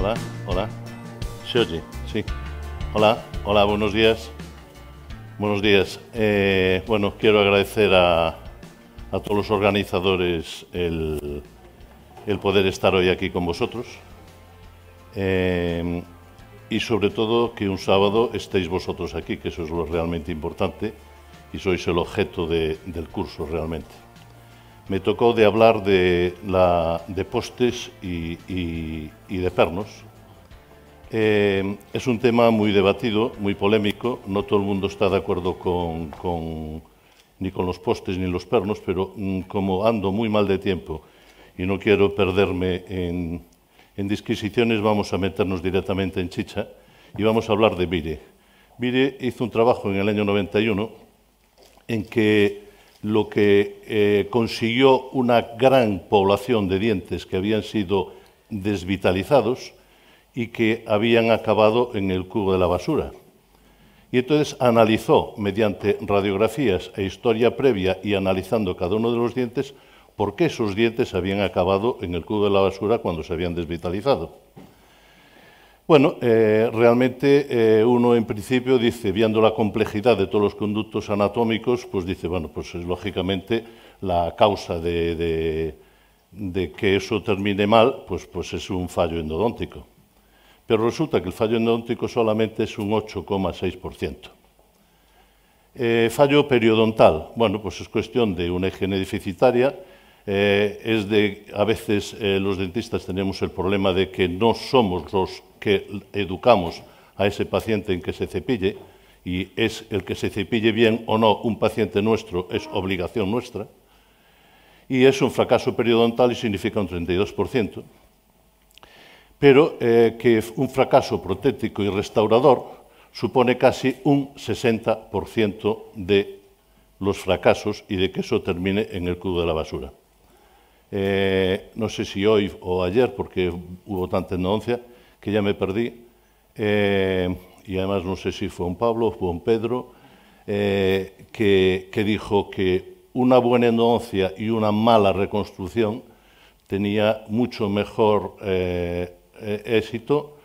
Hola, hola. ¿Se oye? Sí. Hola, hola, buenos días. Buenos días. Bueno, quiero agradecer a todos los organizadores el poder estar hoy aquí con vosotros. Y sobre todo que un sábado estéis vosotros aquí, que eso es lo realmente importante y sois el objeto del curso realmente. Me tocó de hablar de postes y de pernos. Es un tema muy debatido, muy polémico. No todo el mundo está de acuerdo ni con los postes ni los pernos, pero como ando muy mal de tiempo y no quiero perderme en disquisiciones, vamos a meternos directamente en chicha y vamos a hablar de Vire. Vire hizo un trabajo en el año 91 en que lo que consiguió una gran población de dientes que habían sido desvitalizados y que habían acabado en el cubo de la basura. Y entonces analizó, mediante radiografías e historia previa y analizando cada uno de los dientes, por qué esos dientes habían acabado en el cubo de la basura cuando se habían desvitalizado. Bueno, realmente uno en principio dice, viendo la complejidad de todos los conductos anatómicos, pues dice, bueno, pues es lógicamente la causa de que eso termine mal, pues es un fallo endodóntico. Pero resulta que el fallo endodóntico solamente es un 8,6%. Fallo periodontal, bueno, pues es cuestión de una higiene deficitaria. A veces los dentistas tenemos el problema de que no somos los que educamos a ese paciente en que se cepille, y es el que se cepille bien o no un paciente nuestro, es obligación nuestra, y es un fracaso periodontal y significa un 32%, pero que un fracaso protético y restaurador supone casi un 60% de los fracasos y de que eso termine en el cubo de la basura. No sé si hoy o ayer, porque hubo tanta endodoncia que ya me perdí, y además no sé si fue un Pablo o fue un Pedro, que dijo que una buena endodoncia y una mala reconstrucción tenía mucho mejor éxito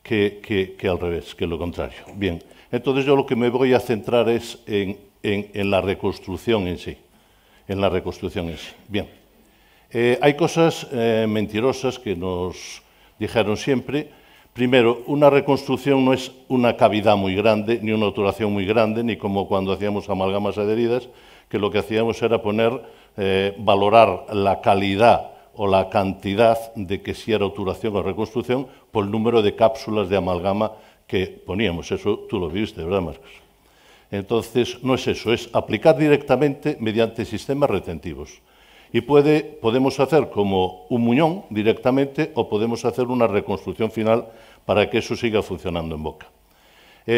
que al revés, que lo contrario. Bien, entonces yo lo que me voy a centrar es en la reconstrucción en sí. Bien. Hay cosas mentirosas que nos dijeron siempre. Primero, una reconstrucción no es una cavidad muy grande, ni una obturación muy grande, ni como cuando hacíamos amalgamas adheridas, que lo que hacíamos era valorar la calidad o la cantidad de que si era obturación o reconstrucción por el número de cápsulas de amalgama que poníamos. Eso tú lo viste, ¿verdad, Marcos? Entonces, no es eso, es aplicar directamente mediante sistemas retentivos. Y podemos hacer como un muñón directamente o podemos hacer una reconstrucción final para que eso siga funcionando en boca.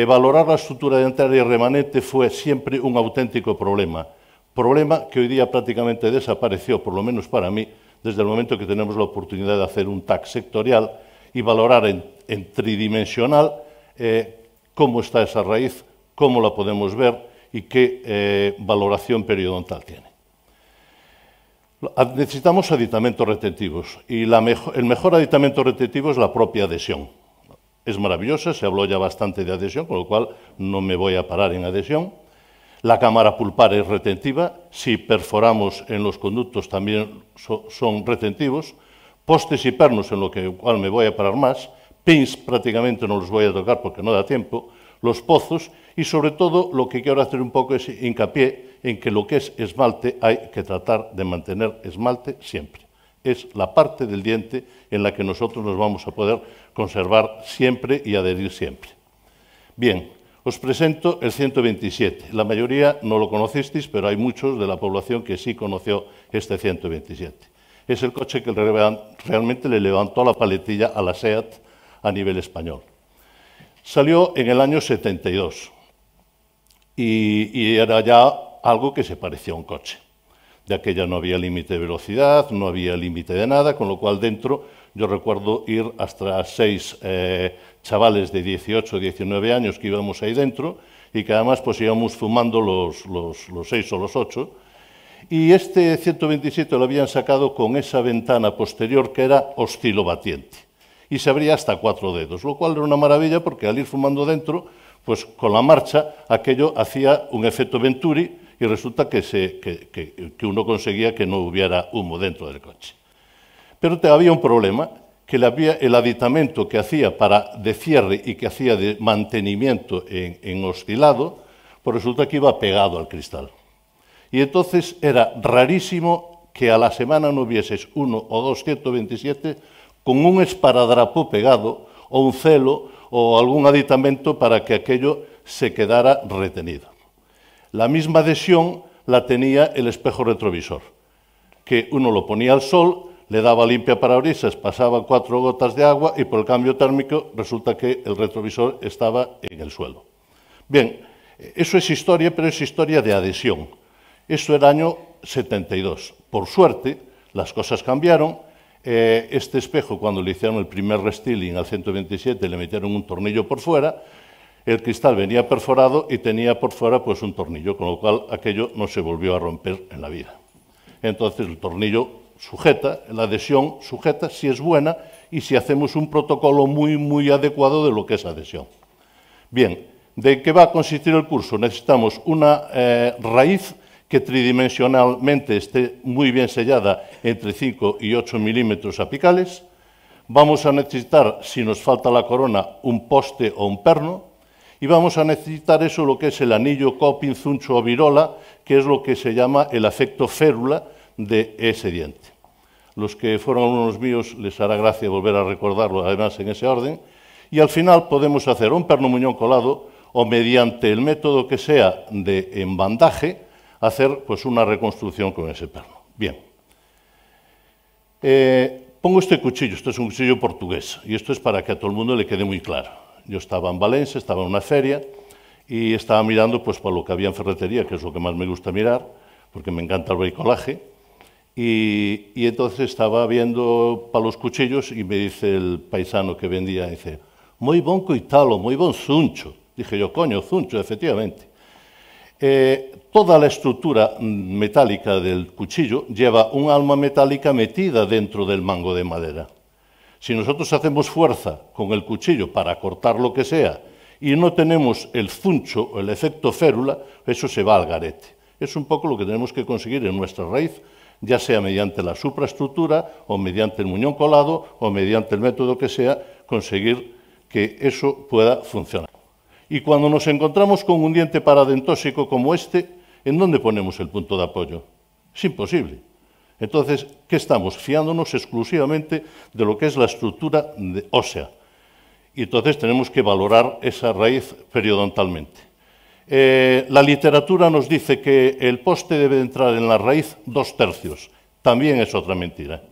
Valorar la estructura dentaria remanente fue siempre un auténtrico problema. Problema que hoy día prácticamente desapareció, por lo menos para mí, desde el momento que tenemos la oportunidad de hacer un TAC sectorial y valorar en tridimensional cómo está esa raíz, cómo la podemos ver y qué valoración periodontal tiene. Necesitamos aditamentos retentivos y el mejor aditamento retentivo es la propia adhesión. Es maravillosa, se habló ya bastante de adhesión, con lo cual no me voy a parar en adhesión. La cámara pulpar es retentiva, si perforamos en los conductos también son retentivos. Postes y pernos, en lo cual me voy a parar más. Pins prácticamente no los voy a tocar porque no da tiempo. Los pozos y sobre todo lo que quiero hacer un poco es hincapié en que lo que es esmalte hay que tratar de mantener esmalte siempre. Es la parte del diente en la que nosotros nos vamos a poder conservar siempre y adherir siempre. Bien, os presento el 127. La mayoría no lo conocisteis, pero hay muchos de la población que sí conoció este 127. Es el coche que realmente le levantó la paletilla a la SEAT a nivel español. Salió en el año 72 y era ya algo que se parecía a un coche. De aquella no había límite de velocidad, no había límite de nada, con lo cual dentro yo recuerdo ir hasta 6 chavales de 18 o 19 años que íbamos ahí dentro y que además pues íbamos fumando los 6 o los 8. Y este 127 lo habían sacado con esa ventana posterior que era oscilobatiente. y se abría hasta 4 dedos, lo cual era una maravilla porque al ir fumando dentro, pues con la marcha aquello hacía un efecto Venturi y resulta que uno conseguía que no hubiera humo dentro del coche. Pero había un problema, que el aditamento que hacía de cierre y que hacía de mantenimiento en oscilado, pues resulta que iba pegado al cristal. Y entonces era rarísimo que a la semana no hubieses 1 o 2 127 con un esparadrapo pegado o un celo o algún aditamento para que aquello se quedara retenido. La misma adhesión la tenía el espejo retrovisor, que uno lo ponía al sol, le daba limpia parabrisas, pasaba 4 gotas de agua y por el cambio térmico resulta que el retrovisor estaba en el suelo. Bien, eso es historia, pero es historia de adhesión. Esto era año 72. Por suerte, las cosas cambiaron. Este espejo, cuando le hicieron el primer restyling al 127, le metieron un tornillo por fuera, el cristal venía perforado y tenía por fuera pues un tornillo, con lo cual aquello no se volvió a romper en la vida. Entonces el tornillo sujeta, la adhesión sujeta si es buena y si hacemos un protocolo muy adecuado de lo que es adhesión. Bien, ¿de qué va a consistir el curso? Necesitamos una raíz que tridimensionalmente esté muy bien sellada entre 5 y 8 milímetros apicales. Vamos a necesitar, si nos falta la corona, un poste o un perno. Y vamos a necesitar eso, lo que es el anillo, coping, zuncho o virola, que es lo que se llama el efecto férula de ese diente. Los que fueron alumnos míos les hará gracia volver a recordarlo, además en ese orden. Y al final podemos hacer un perno muñón colado o mediante el método que sea de embandaje, hacer pues una reconstrucción con ese perno. Bien. Pongo este cuchillo, esto es un cuchillo portugués, y esto es para que a todo el mundo le quede muy claro. Yo estaba en Valencia, estaba en una feria, y estaba mirando pues por lo que había en ferretería, que es lo que más me gusta mirar, porque me encanta el bricolaje, y entonces estaba viendo para los cuchillos y me dice el paisano que vendía, dice, muy bon coitalo, muy bon zuncho. Dije yo, coño, zuncho, efectivamente. Toda la estructura metálica del cuchillo lleva un alma metálica metida dentro del mango de madera. Si nosotros hacemos fuerza con el cuchillo para cortar lo que sea y no tenemos el zuncho o el efecto férula, eso se va al garete. Es un poco lo que tenemos que conseguir en nuestra raíz, ya sea mediante la supraestructura o mediante el muñón colado o mediante el método que sea, conseguir que eso pueda funcionar. Y cuando nos encontramos con un diente paradentósico como este, ¿en dónde ponemos el punto de apoyo? Es imposible. Entonces, ¿qué estamos? Fiándonos exclusivamente de lo que es la estructura ósea. Y entonces tenemos que valorar esa raíz periodontalmente. La literatura nos dice que el poste debe entrar en la raíz 2/3. También es otra mentira.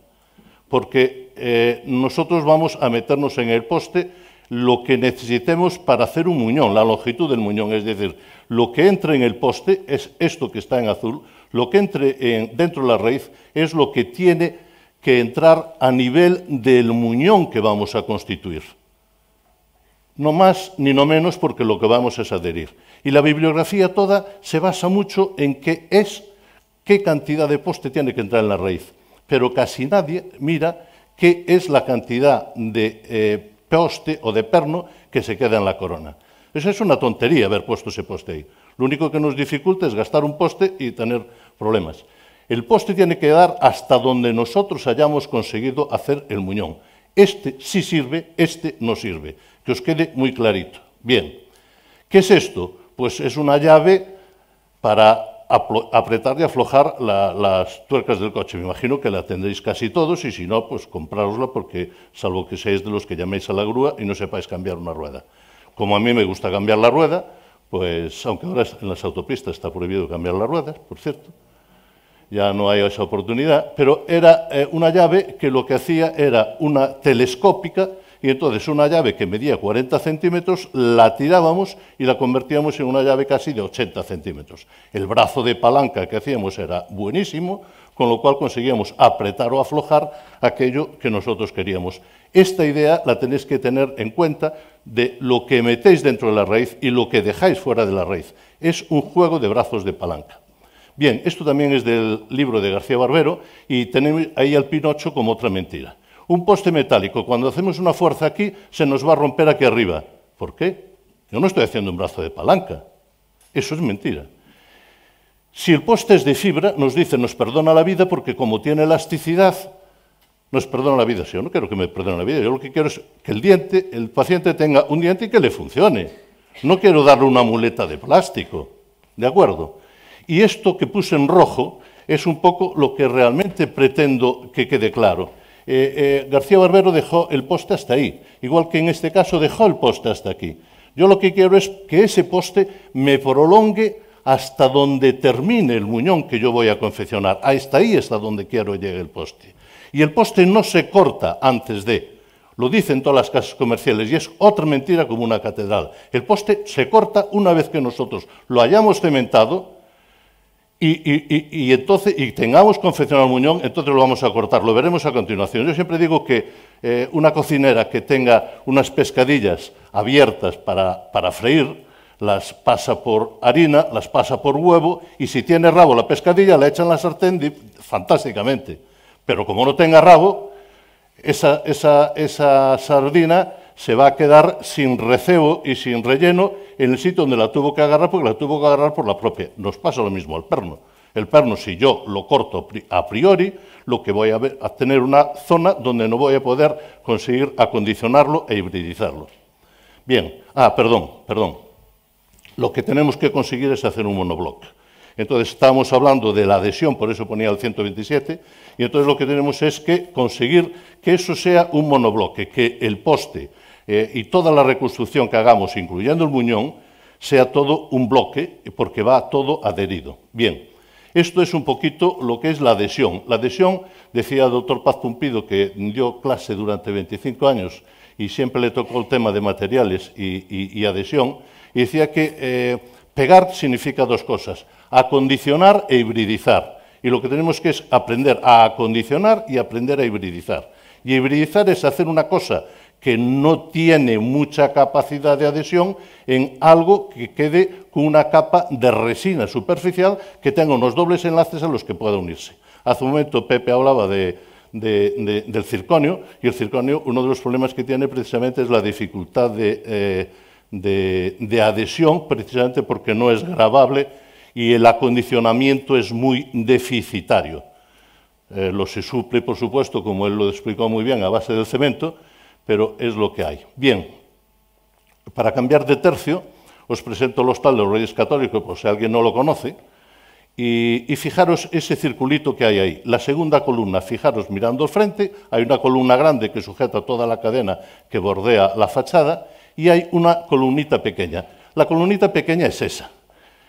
Porque nosotros vamos a meternos en el poste lo que necesitemos para hacer un muñón, la longitud del muñón. Es decir, lo que entre en el poste es esto que está en azul, lo que entre dentro de la raíz es lo que tiene que entrar a nivel del muñón que vamos a constituir. No más ni no menos, porque lo que vamos es adherir. Y la bibliografía toda se basa mucho en qué cantidad de poste tiene que entrar en la raíz. Pero casi nadie mira qué es la cantidad de poste o de perno que se queda en la corona. Eso es una tontería haber puesto ese poste ahí. Lo único que nos dificulta es gastar un poste y tener problemas. El poste tiene que dar hasta donde nosotros hayamos conseguido hacer el muñón. Este sí sirve, este no sirve. Que os quede muy clarito. Bien, ¿qué es esto? Pues es una llave para apretar y aflojar las tuercas del coche. Me imagino que la tendréis casi todos y si no, pues comprárosla porque, salvo que seáis de los que llaméis a la grúa y no sepáis cambiar una rueda. Como a mí me gusta cambiar la rueda, pues aunque ahora en las autopistas está prohibido cambiar las ruedas, por cierto, ya no hay esa oportunidad, pero era una llave que lo que hacía era una telescópica y entonces una llave que medía 40 centímetros la tirábamos y la convertíamos en una llave casi de 80 centímetros. El brazo de palanca que hacíamos era buenísimo, con lo cual conseguíamos apretar o aflojar aquello que nosotros queríamos. Esta idea la tenéis que tener en cuenta de lo que metéis dentro de la raíz y lo que dejáis fuera de la raíz. Es un juego de brazos de palanca. Bien, esto también es del libro de García Barbero y tenemos ahí al Pinocho como otra mentira. Un poste metálico, cuando hacemos una fuerza aquí, se nos va a romper aquí arriba. ¿Por qué? Yo no estoy haciendo un brazo de palanca. Eso es mentira. Si el poste es de fibra, nos dice, nos perdona la vida porque como tiene elasticidad, nos perdona la vida. Si yo no quiero que me perdone la vida, yo lo que quiero es que el paciente tenga un diente y que le funcione. No quiero darle una muleta de plástico. ¿De acuerdo? Y esto que puse en rojo es un poco lo que realmente pretendo que quede claro. García Barbero dejó el poste hasta ahí, igual que en este caso dejó el poste hasta aquí. Yo lo que quiero es que ese poste me prolongue hasta donde termine el muñón que yo voy a confeccionar. Hasta ahí es a donde quiero que llegue el poste. Y el poste no se corta antes de. Lo dicen todas las casas comerciales y es otra mentira como una catedral. El poste se corta una vez que nosotros lo hayamos cementado y tengamos confeccionado el muñón, entonces lo vamos a cortar. Lo veremos a continuación. Yo siempre digo que una cocinera que tenga unas pescadillas abiertas para freír, las pasa por harina, las pasa por huevo y si tiene rabo la pescadilla la echa en la sartén fantásticamente. Pero como no tenga rabo, esa sardina se va a quedar sin recebo y sin relleno en el sitio donde la tuvo que agarrar, porque la tuvo que agarrar por la propia. Nos pasa lo mismo al perno. El perno, si yo lo corto a priori, lo que voy a tener una zona donde no voy a poder conseguir acondicionarlo e hibridizarlo. Bien, perdón. Lo que tenemos que conseguir es hacer un monobloc. Entonces estábamos hablando de la adhesión, por eso ponía el 127, y entonces lo que tenemos es que conseguir que eso sea un monobloque, que el poste y toda la reconstrucción que hagamos, incluyendo el muñón, sea todo un bloque, porque va todo adherido. Bien, esto es un poquito lo que es la adhesión. La adhesión, decía el doctor Paz Pumpido, que dio clase durante 25 años y siempre le tocó el tema de materiales y adhesión, y decía que pegar significa dos cosas, acondicionar e hibridizar. Y lo que tenemos que es aprender a acondicionar y aprender a hibridizar. Y hibridizar es hacer una cosa que no tiene mucha capacidad de adhesión en algo que quede con una capa de resina superficial que tenga unos dobles enlaces a los que pueda unirse. Hace un momento Pepe hablaba del circonio, y el circonio, uno de los problemas que tiene precisamente es la dificultad de adhesión, precisamente porque no es grabable y el acondicionamiento es muy deficitario. Lo se suple, por supuesto, como él lo explicó muy bien, a base del cemento, pero es lo que hay. Bien, para cambiar de tercio, os presento el Hostal de los Reyes Católicos, por si alguien no lo conoce, y fijaros ese circulito que hay ahí. La segunda columna, fijaros mirando al frente, hay una columna grande que sujeta toda la cadena que bordea la fachada, y hay una columnita pequeña. La columnita pequeña es esa.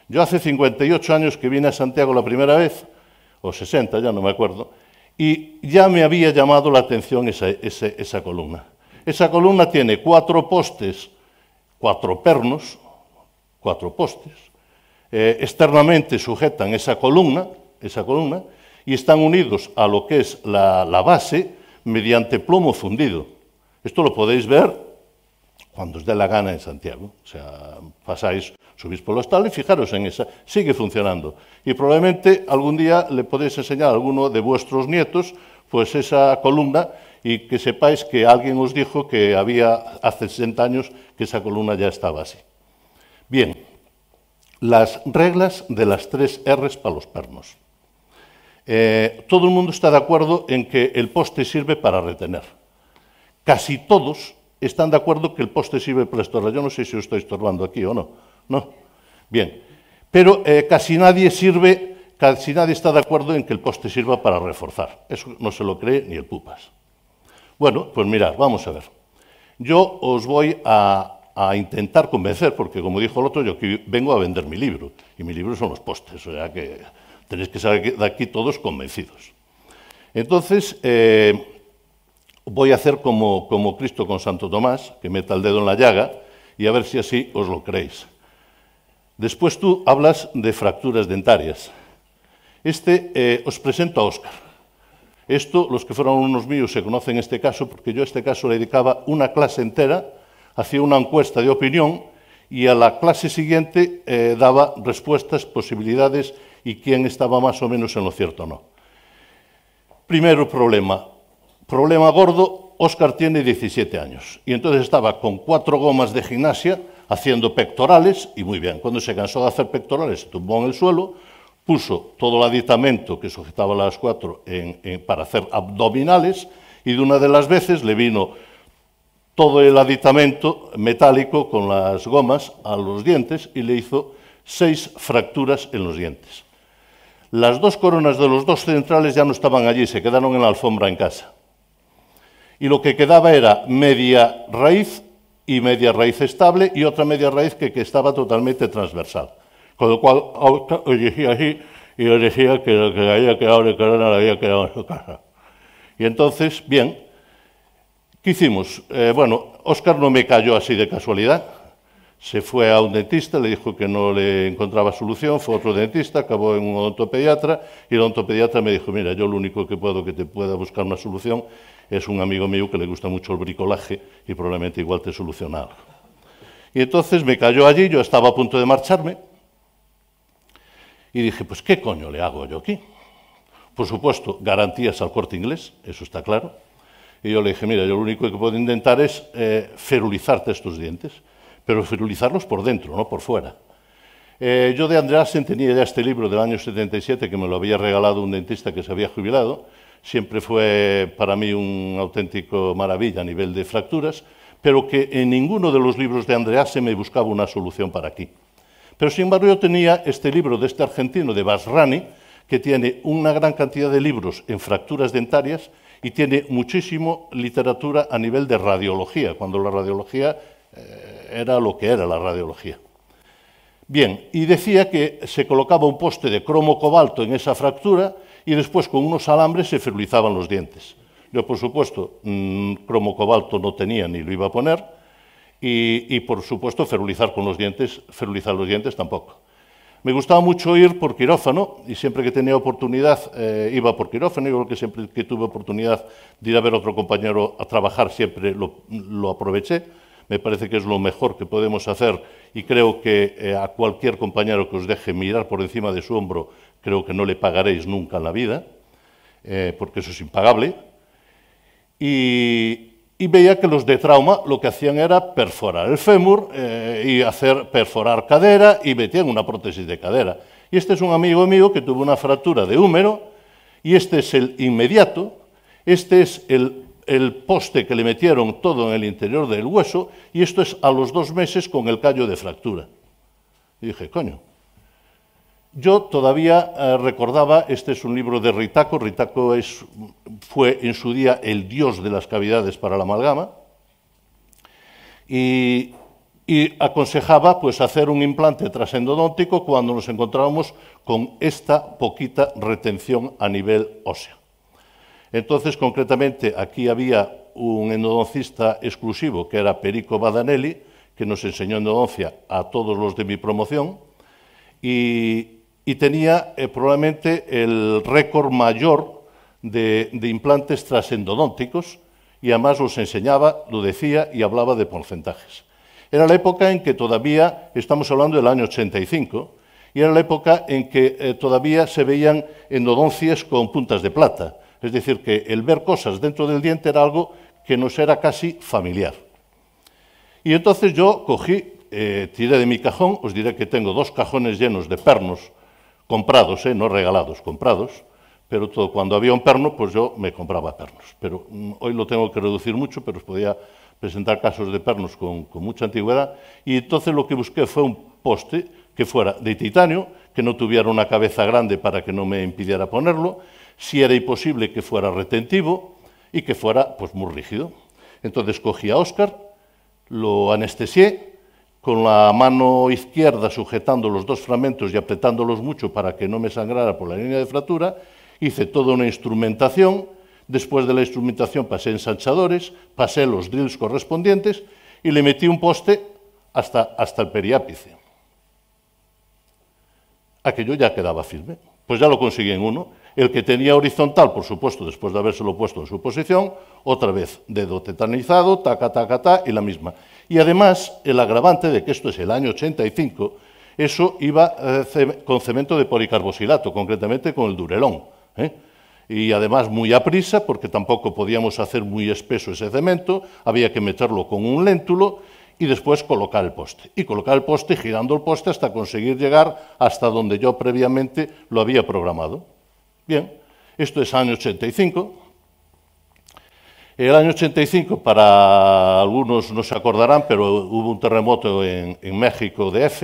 Yo hace 58 años que vine a Santiago la primera vez, o 60, ya no me acuerdo, y ya me había llamado la atención esa columna. Esa columna tiene 4 postes, 4 pernos, 4 postes, externamente sujetan esa columna, y están unidos a lo que es la base mediante plomo fundido. Esto lo podéis ver cuando os dé la gana en Santiago. O sea, pasáis, subís por el Hostal y fijaros en esa, sigue funcionando. Y probablemente algún día le podéis enseñar a alguno de vuestros nietos pues esa columna y que sepáis que alguien os dijo que había hace 60 años que esa columna ya estaba así. Bien, las reglas de las 3 R's para los pernos. Todo el mundo está de acuerdo en que el poste sirve para retener. Casi todos están de acuerdo que el poste sirve para estorbar. Yo no sé si os estoy estorbando aquí o no. ¿No? Bien. Pero casi nadie está de acuerdo en que el poste sirva para reforzar. Eso no se lo cree ni el pupas. Bueno, pues mirad, vamos a ver. Yo os voy a intentar convencer, porque como dijo el otro, yo aquí vengo a vender mi libro, y mi libro son los postes, o sea que tenéis que salir de aquí todos convencidos. Entonces, voy a hacer como Cristo con Santo Tomás, que meta el dedo en la llaga, y a ver si así os lo creéis. Después tú hablas de fracturas dentarias. Os presento a Óscar. Esto, los que fueron unos míos se conocen este caso, porque yo a este caso le dedicaba una clase entera, hacía una encuesta de opinión, y a la clase siguiente daba respuestas, posibilidades, y quién estaba más o menos en lo cierto o no. Primero problema. Problema gordo, Óscar tiene 17 años y entonces estaba con 4 gomas de gimnasia haciendo pectorales y muy bien. Cuando se cansó de hacer pectorales se tumbó en el suelo, puso todo el aditamento que sujetaba las 4 para hacer abdominales y de una de las veces le vino todo el aditamento metálico con las gomas a los dientes y le hizo 6 fracturas en los dientes. Las 2 coronas de los 2 centrales ya no estaban allí, se quedaron en la alfombra en casa. Y lo que quedaba era media raíz y media raíz estable y otra media raíz que estaba totalmente transversal. Con lo cual, decía así y yo decía que lo que había quedado de corona lo había quedado en su casa. Y entonces, bien, ¿qué hicimos? Bueno, Óscar no me cayó así de casualidad. Se fue a un dentista, le dijo que no le encontraba solución, fue a otro dentista, acabó en un odontopediatra y el odontopediatra me dijo, mira, yo lo único que puedo que te pueda buscar una solución es un amigo mío que le gusta mucho el bricolaje y probablemente igual te soluciona algo. Y entonces me cayó allí, yo estaba a punto de marcharme y dije, pues ¿qué coño le hago yo aquí? Por supuesto, garantías al Corte Inglés, eso está claro. Y yo le dije, mira, yo lo único que puedo intentar es ferulizarte estos dientes, pero ferulizarlos por dentro, no por fuera. Yo de Andreasen tenía ya este libro del año 77 que me lo había regalado un dentista que se había jubilado. Siempre fue para mí un auténtico maravilla a nivel de fracturas, pero que en ninguno de los libros de Andreasen me buscaba una solución para aquí. Pero sin embargo yo tenía este libro de este argentino, de Basrani, que tiene una gran cantidad de libros en fracturas dentarias y tiene muchísimo literatura a nivel de radiología, cuando la radiología era lo que era la radiología. Bien, y decía que se colocaba un poste de cromo cobalto en esa fractura y después con unos alambres se ferulizaban los dientes. Yo, por supuesto, cromo cobalto no tenía ni lo iba a poner y por supuesto, ferulizar los dientes tampoco. Me gustaba mucho ir por quirófano y siempre que tenía oportunidad iba por quirófano. Igual que siempre que tuve oportunidad de ir a ver a otro compañero a trabajar, siempre lo aproveché. Me parece que es lo mejor que podemos hacer y creo que a cualquier compañero que os deje mirar por encima de su hombro, creo que no le pagaréis nunca en la vida, porque eso es impagable. Y veía que los de trauma lo que hacían era perforar el fémur y perforar cadera y metían una prótesis de cadera. Y este es un amigo mío que tuvo una fractura de húmero y este es el inmediato, este es el poste que le metieron todo en el interior del hueso y esto es a los 2 meses con el callo de fractura. Y dije, coño. Yo todavía recordaba, este es un libro de Ritaco, Ritaco fue en su día el dios de las cavidades para la amalgama y aconsejaba pues, hacer un implante transendodóntico cuando nos encontrábamos con esta poquita retención a nivel óseo. Entonces, concretamente, aquí había un endodoncista exclusivo que era Perico Badanelli, que nos enseñó endodoncia a todos los de mi promoción y tenía probablemente el récord mayor de implantes transendodónticos y además los enseñaba, lo decía y hablaba de porcentajes. Era la época en que todavía, estamos hablando del año 85, y era la época en que todavía se veían endodoncias con puntas de plata. Es decir, que el ver cosas dentro del diente era algo que nos era casi familiar. Y entonces yo cogí, tiré de mi cajón, os diré que tengo 2 cajones llenos de pernos comprados, no regalados, comprados, pero cuando había un perno, pues yo me compraba pernos. Pero hoy lo tengo que reducir mucho, pero os podía presentar casos de pernos con mucha antigüedad. Y entonces lo que busqué fue un poste que fuera de titanio, que no tuviera una cabeza grande para que no me impidiera ponerlo, si era imposible que fuera retentivo y que fuera pues, muy rígido. Entonces cogí a Óscar, lo anestesié, con la mano izquierda sujetando los 2 fragmentos y apretándolos mucho para que no me sangrara por la línea de fractura, hice toda una instrumentación, después de la instrumentación pasé ensanchadores, pasé los drills correspondientes y le metí un poste hasta el periápice. Aquello ya quedaba firme, pues ya lo conseguí en uno. El que tenía horizontal, por supuesto, después de habérselo puesto en su posición, otra vez dedo tetanizado, taca, taca, ta, y la misma. Y además, el agravante de que esto es el año 85, eso iba con cemento de policarboxilato, concretamente con el Durelón. y además muy a prisa, porque tampoco podíamos hacer muy espeso ese cemento, había que meterlo con un léntulo y después colocar el poste. Y colocar el poste, girando el poste hasta conseguir llegar hasta donde yo previamente lo había programado. Bien, esto es año 85. El año 85, para algunos no se acordarán, pero hubo un terremoto en México DF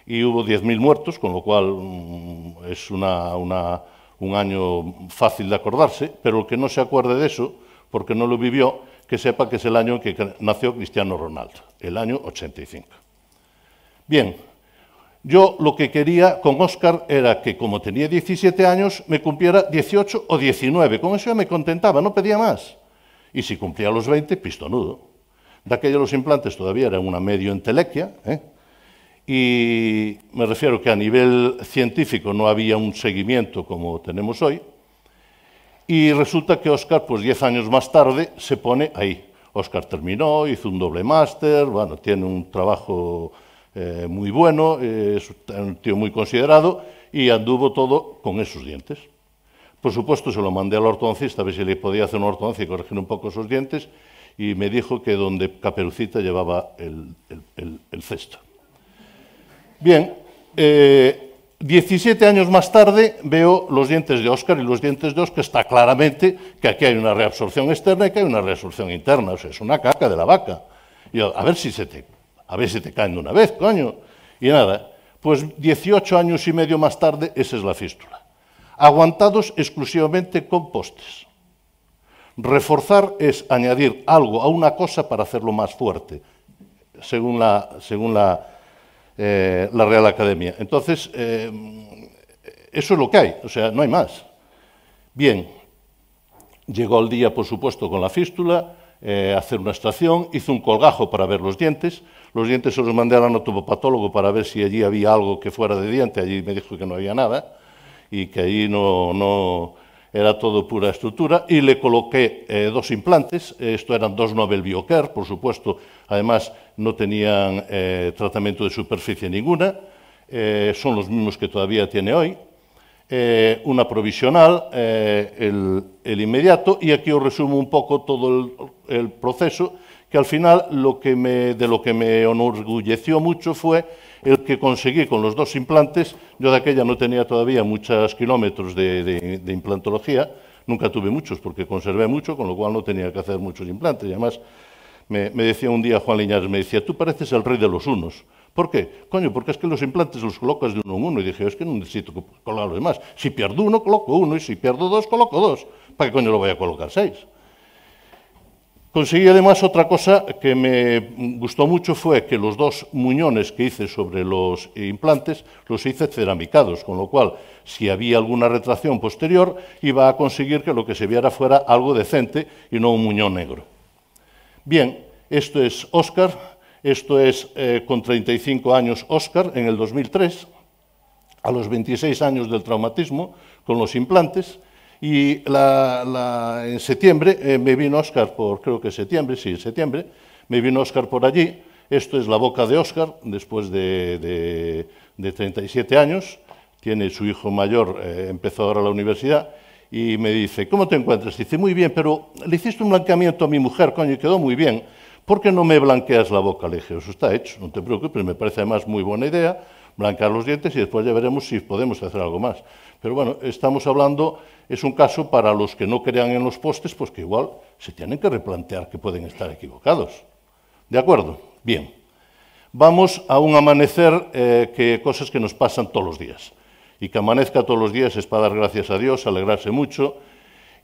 y hubo 10.000 muertos, con lo cual es un año fácil de acordarse, pero el que no se acuerde de eso, porque no lo vivió, que sepa que es el año en que nació Cristiano Ronaldo, el año 85. Bien, yo lo que quería con Óscar era que, como tenía 17 años, me cumpliera 18 o 19. Con eso ya me contentaba, no pedía más. Y si cumplía los 20, pistonudo. De aquello los implantes todavía eran una medio entelequia, y me refiero que a nivel científico no había un seguimiento como tenemos hoy, y resulta que Óscar, pues 10 años más tarde, se pone ahí. Óscar terminó, hizo un doble máster, bueno, tiene un trabajo muy bueno, es un tío muy considerado, y anduvo todo con esos dientes. Por supuesto, se lo mandé al ortodoncista a ver si le podía hacer una ortodoncia y corregir un poco esos dientes, y me dijo que donde Caperucita llevaba el cesto. Bien, 17 años más tarde veo los dientes de Óscar, y los dientes de Óscar está claramente que aquí hay una reabsorción externa y que hay una reabsorción interna, o sea, es una caca de la vaca. Y yo, a ver si te caen de una vez, coño. Y nada, pues 18 años y medio más tarde, esa es la fístula. Aguantados exclusivamente con postes. Reforzar es añadir algo a una cosa para hacerlo más fuerte, según la Real Academia. Entonces, eso es lo que hay, o sea, no hay más. Bien, llegó el día, por supuesto, con la fístula, hacer una extracción, hizo un colgajo para ver los dientes se los mandé al anatomopatólogo para ver si allí había algo que fuera de diente, allí me dijo que no había nada, y que allí no era todo pura estructura, y le coloqué 2 implantes, esto eran 2 Nobel Biocare, por supuesto, además no tenían tratamiento de superficie ninguna, son los mismos que todavía tiene hoy, una provisional, el inmediato, y aquí os resumo un poco todo el proceso, que al final de lo que me enorgulleció mucho fue el que conseguí con los 2 implantes. Yo de aquella no tenía todavía muchos kilómetros de implantología, nunca tuve muchos porque conservé mucho, con lo cual no tenía que hacer muchos implantes. Y además me decía un día Juan Liñares, me decía, tú pareces el rey de los unos. ¿Por qué? Coño, porque es que los implantes los colocas de uno en uno. Y dije, es que no necesito colocar los demás. Si pierdo uno, coloco uno, y si pierdo 2, coloco 2. ¿Para qué coño lo voy a colocar 6? Conseguí además otra cosa que me gustó mucho, fue que los 2 muñones que hice sobre los implantes los hice ceramicados, con lo cual, si había alguna retracción posterior, iba a conseguir que lo que se viera fuera algo decente y no un muñón negro. Bien, esto es Óscar, esto es con 35 años Óscar, en el 2003, a los 26 años del traumatismo, con los implantes. Y en septiembre me vino Óscar creo que septiembre, me vino Óscar por allí. Esto es la boca de Óscar, después de 37 años. Tiene su hijo mayor, empezó ahora la universidad, y me dice, ¿cómo te encuentras? Dice, muy bien, pero le hiciste un blanqueamiento a mi mujer, coño, y quedó muy bien. ¿Por qué no me blanqueas la boca? Le dije, eso está hecho, no te preocupes, me parece además muy buena idea, blanquear los dientes y después ya veremos si podemos hacer algo más. Pero bueno, estamos hablando, es un caso para los que no crean en los postes, pues que igual se tienen que replantear que pueden estar equivocados. ¿De acuerdo? Bien. Vamos a un amanecer, cosas que nos pasan todos los días. Y que amanezca todos los días es para dar gracias a Dios, alegrarse mucho.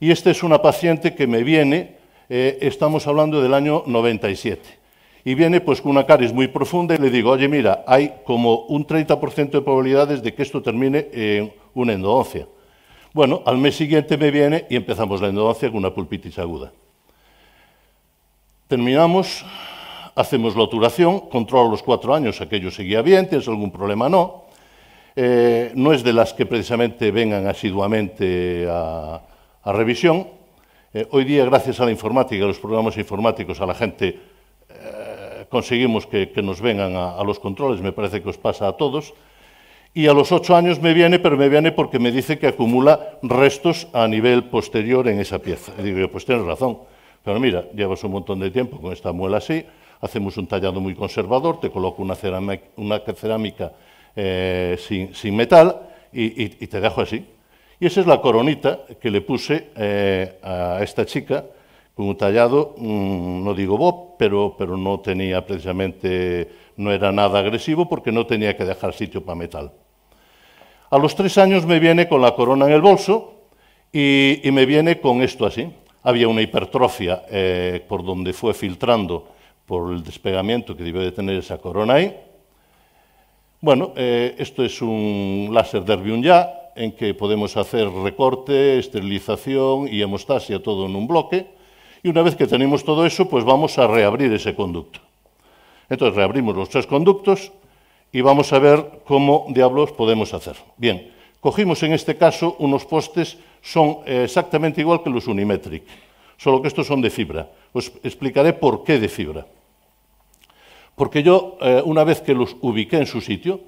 Y esta es una paciente que me viene, estamos hablando del año 97. Y viene pues con una caries muy profunda y le digo, oye, mira, hay como un 30% de probabilidades de que esto termine en una endodoncia. Bueno, al mes siguiente me viene y empezamos la endodoncia con una pulpitis aguda. Terminamos, hacemos la obturación, controlo los 4 años, aquello seguía bien, tienes algún problema, no. No es de las que precisamente vengan asiduamente a revisión. Hoy día, gracias a la informática, a los programas informáticos, a la gente conseguimos que nos vengan a los controles, me parece que os pasa a todos. Y a los 8 años me viene, pero me viene porque me dice que acumula restos a nivel posterior en esa pieza. Y digo, pues tienes razón, pero mira, llevas un montón de tiempo con esta muela así, hacemos un tallado muy conservador, te coloco una cerámica sin metal y te dejo así. Y esa es la coronita que le puse a esta chica, con un tallado, no digo bob, pero no tenía precisamente, no era nada agresivo porque no tenía que dejar sitio para metal. A los 3 años me viene con la corona en el bolso y me viene con esto así. Había una hipertrofia por donde fue filtrando por el despegamiento que debió de tener esa corona ahí. Bueno, esto es un láser Derbium Ya, en que podemos hacer recorte, esterilización y hemostasia todo en un bloque. Y una vez que tenemos todo eso, pues vamos a reabrir ese conducto. Entonces reabrimos los 3 conductos y vamos a ver cómo diablos podemos hacer. Bien, cogimos en este caso unos postes, son exactamente igual que los Unimetric, solo que estos son de fibra. Os explicaré por qué de fibra. Porque yo, una vez que los ubiqué en su sitio,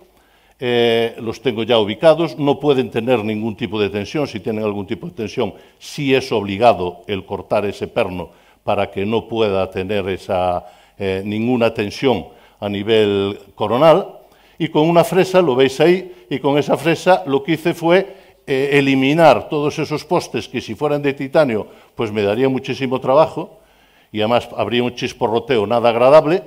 los tengo ya ubicados, no pueden tener ningún tipo de tensión. Si tienen algún tipo de tensión, sí es obligado el cortar ese perno para que no pueda tener ninguna tensión a nivel coronal. Y con una fresa, lo veis ahí, y con esa fresa lo que hice fue eliminar todos esos postes que si fueran de titanio pues me daría muchísimo trabajo y además habría un chisporroteo nada agradable.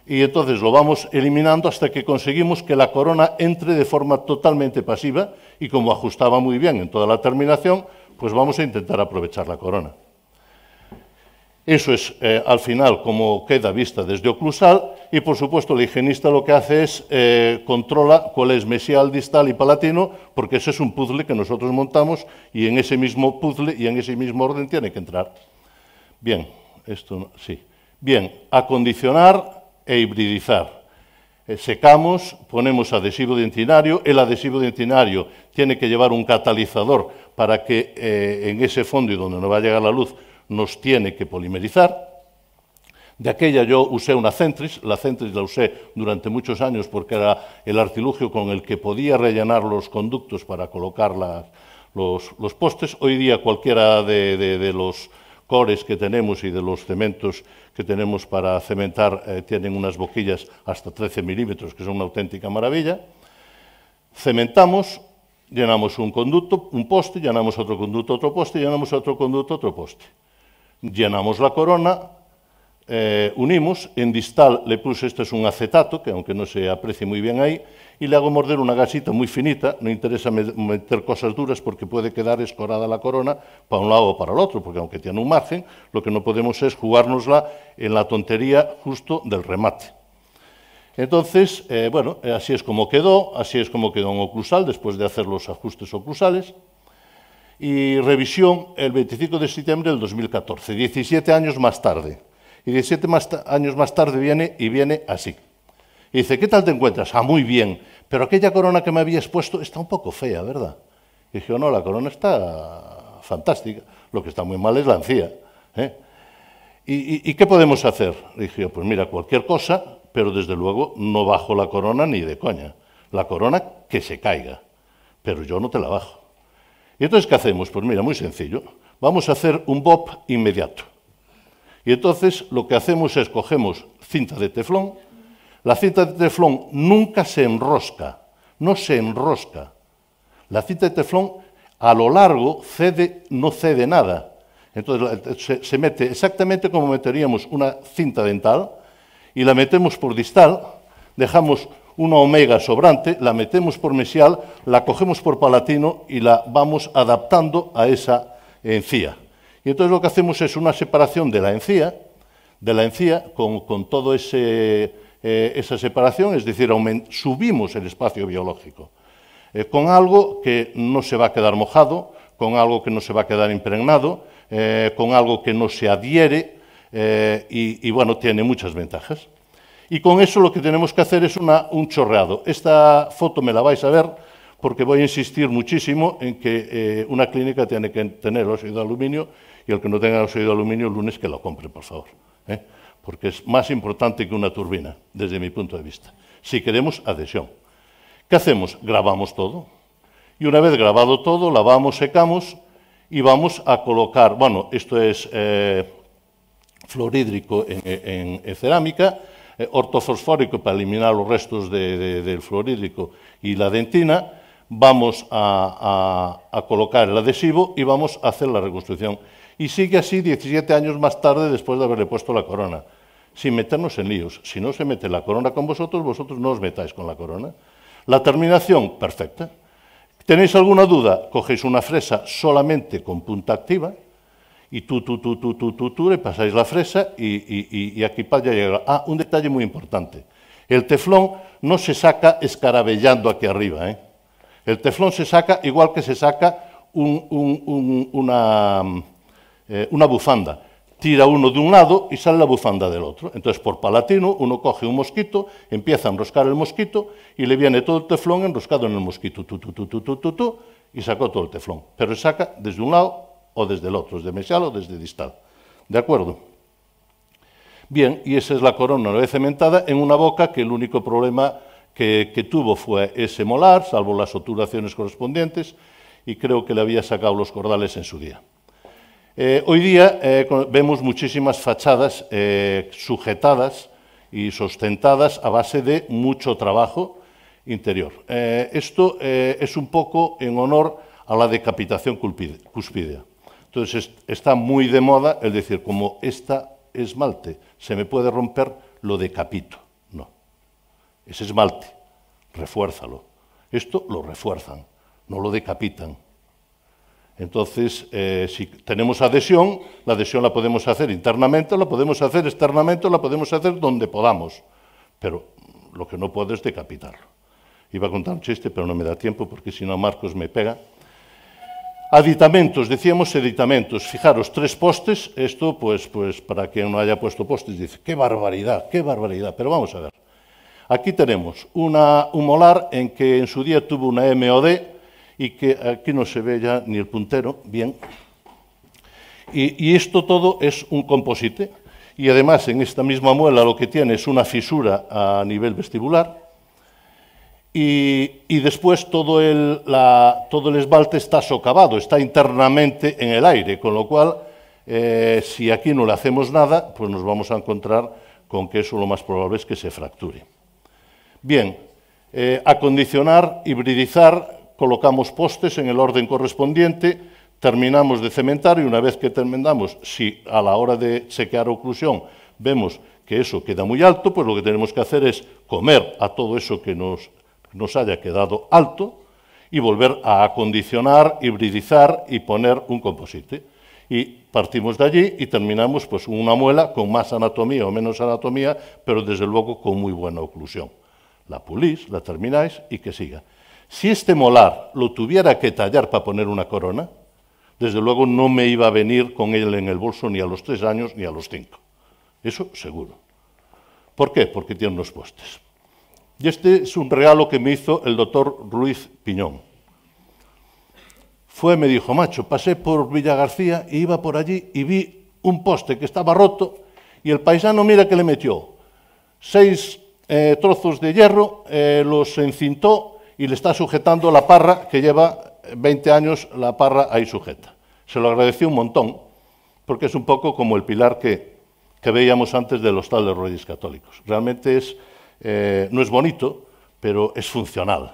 Y entonces lo vamos eliminando hasta que conseguimos que la corona entre de forma totalmente pasiva y como ajustaba muy bien en toda la terminación, pues vamos a intentar aprovechar la corona. Eso es al final como queda vista desde oclusal y por supuesto el higienista lo que hace es controla cuál es mesial, distal y palatino, porque ese es un puzzle que nosotros montamos y en ese mismo puzzle y en ese mismo orden tiene que entrar. Bien, esto sí. Bien, acondicionar e hibridizar. Secamos, ponemos adhesivo dentinario. El adhesivo dentinario tiene que llevar un catalizador para que en ese fondo y donde no va a llegar la luz nos tiene que polimerizar. De aquella yo usé una Centris. La Centris la usé durante muchos años porque era el artilugio con el que podía rellenar los conductos para colocar los postes. Hoy día cualquiera de los cores que tenemos y de los cementos que tenemos para cementar tienen unas boquillas hasta 13 milímetros, que son una auténtica maravilla. Cementamos, llenamos un conducto, un poste, llenamos otro conducto, otro poste, llenamos otro conducto, otro poste. Llenamos la corona, unimos, en distal le puse, esto es un acetato, que aunque no se aprecie muy bien ahí, y le hago morder una gasita muy finita. No interesa meter cosas duras porque puede quedar escorada la corona para un lado o para el otro, porque aunque tiene un margen, lo que no podemos es jugárnosla en la tontería justo del remate. Entonces, bueno, así es como quedó en oclusal, después de hacer los ajustes oclusales. Y revisión el 25 de septiembre del 2014, 17 años más tarde. Y 17 años más tarde viene así. Y dice, ¿qué tal te encuentras? Ah, muy bien, pero aquella corona que me habías puesto está un poco fea, ¿verdad? Y dije, no, la corona está fantástica, lo que está muy mal es la encía. ¿Y qué podemos hacer? Dije, pues mira, cualquier cosa, pero desde luego no bajo la corona ni de coña. La corona que se caiga, pero yo no te la bajo. ¿Y entonces qué hacemos? Pues mira, muy sencillo, vamos a hacer un bob inmediato. Y entonces lo que hacemos es cogemos cinta de teflón. La cinta de teflón nunca se enrosca, no se enrosca. La cinta de teflón a lo largo no cede nada. Entonces se mete exactamente como meteríamos una cinta dental y la metemos por distal, dejamos una omega sobrante, la metemos por mesial, la cogemos por palatino y la vamos adaptando a esa encía. Y entonces lo que hacemos es una separación de la encía con todo esa separación, es decir, subimos el espacio biológico, con algo que no se va a quedar mojado, con algo que no se va a quedar impregnado, con algo que no se adhiere, y bueno, tiene muchas ventajas. Y con eso lo que tenemos que hacer es un chorreado. Esta foto me la vais a ver porque voy a insistir muchísimo en que una clínica tiene que tener óxido de aluminio y el que no tenga óxido de aluminio el lunes que lo compre, por favor. Porque es más importante que una turbina, desde mi punto de vista, si queremos adhesión. ¿Qué hacemos? Grabamos todo. Y una vez grabado todo, lavamos, secamos y vamos a colocar, bueno, esto es fluorhídrico en cerámica, ortofosfórico para eliminar los restos del fluorhídrico y la dentina. Vamos a colocar el adhesivo y vamos a hacer la reconstrucción. Y sigue así 17 años más tarde, después de haberle puesto la corona, sin meternos en líos. Si no se mete la corona con vosotros, vosotros no os metáis con la corona. La terminación, perfecta. ¿Tenéis alguna duda? Cogéis una fresa solamente con punta activa y tú, le pasáis la fresa y aquí para ya llega. Ah, un detalle muy importante. El teflón no se saca escarabellando aquí arriba, ¿eh? El teflón se saca igual que se saca una bufanda. Tira uno de un lado y sale la bufanda del otro. Entonces, por palatino, uno coge un mosquito, empieza a enroscar el mosquito y le viene todo el teflón enroscado en el mosquito. Y sacó todo el teflón. Pero se saca desde un lado o desde el otro, desde mesial o desde distal. ¿De acuerdo? Bien, y esa es la corona una vez cementada en una boca que el único problema que tuvo fue ese molar, salvo las obturaciones correspondientes, y creo que le había sacado los cordales en su día. Hoy día vemos muchísimas fachadas sujetadas y sustentadas a base de mucho trabajo interior. Esto es un poco en honor a la decapitación cuspídea. Entonces está muy de moda el decir, como esta esmalte se me puede romper, lo decapito. No, es esmalte, refuérzalo. Esto lo refuerzan, no lo decapitan. Entonces, si tenemos adhesión, la adhesión la podemos hacer internamente, la podemos hacer externamente, la podemos hacer donde podamos. Pero lo que no puedo es decapitarlo. Iba a contar un chiste, pero no me da tiempo, porque si no Marcos me pega. Aditamentos, decíamos aditamentos. Fijaros, 3 postes, esto, pues para quien no haya puesto postes, dice, ¡qué barbaridad, qué barbaridad! Pero vamos a ver. Aquí tenemos un molar en que en su día tuvo una MOD, y que aquí no se ve ya ni el puntero, bien. Y esto todo es un composite, y además en esta misma muela lo que tiene es una fisura a nivel vestibular, y después todo el esmalte está socavado, está internamente en el aire, con lo cual, si aquí no le hacemos nada, pues nos vamos a encontrar con que eso lo más probable es que se fracture. Bien, acondicionar, hibridizar. Colocamos postes en el orden correspondiente, terminamos de cementar y una vez que terminamos, si a la hora de chequear oclusión vemos que eso queda muy alto, pues lo que tenemos que hacer es comer a todo eso que nos haya quedado alto y volver a acondicionar, hibridizar y poner un composite. Y partimos de allí y terminamos pues una muela con más anatomía o menos anatomía, pero desde luego con muy buena oclusión. La pulís, la termináis y que siga. Si este molar lo tuviera que tallar para poner una corona, desde luego no me iba a venir con él en el bolso ni a los 3 años ni a los 5. Eso seguro. ¿Por qué? Porque tiene unos postes. Y este es un regalo que me hizo el doctor Ruiz Piñón. Me dijo, macho, pasé por Villa García y iba por allí y vi un poste que estaba roto y el paisano, mira que le metió 6 trozos de hierro, los encintó y le está sujetando la parra, que lleva 20 años la parra ahí sujeta. Se lo agradecí un montón, porque es un poco como el pilar que veíamos antes del Hostal de Reyes Católicos. Realmente no es bonito, pero es funcional.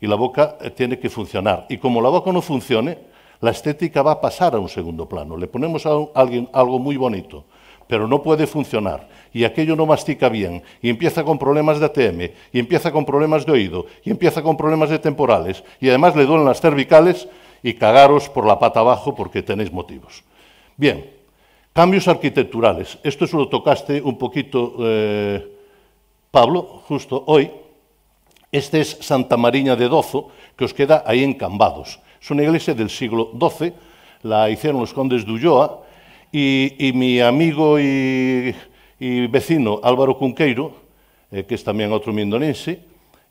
Y la boca tiene que funcionar. Y como la boca no funcione, la estética va a pasar a un segundo plano. Le ponemos a alguien algo muy bonito, pero no puede funcionar, y aquello no mastica bien, y empieza con problemas de ATM, y empieza con problemas de oído, y empieza con problemas de temporales, y además le duelen las cervicales, y cagaros por la pata abajo porque tenéis motivos. Bien, cambios arquitecturales. Esto se lo tocaste un poquito, Pablo, justo hoy. Este es Santa Mariña de Dozo, que os queda ahí en Cambados. Es una iglesia del siglo XII, la hicieron los condes de Ulloa, y mi amigo y vecino Álvaro Cunqueiro, que es también otro mindonense,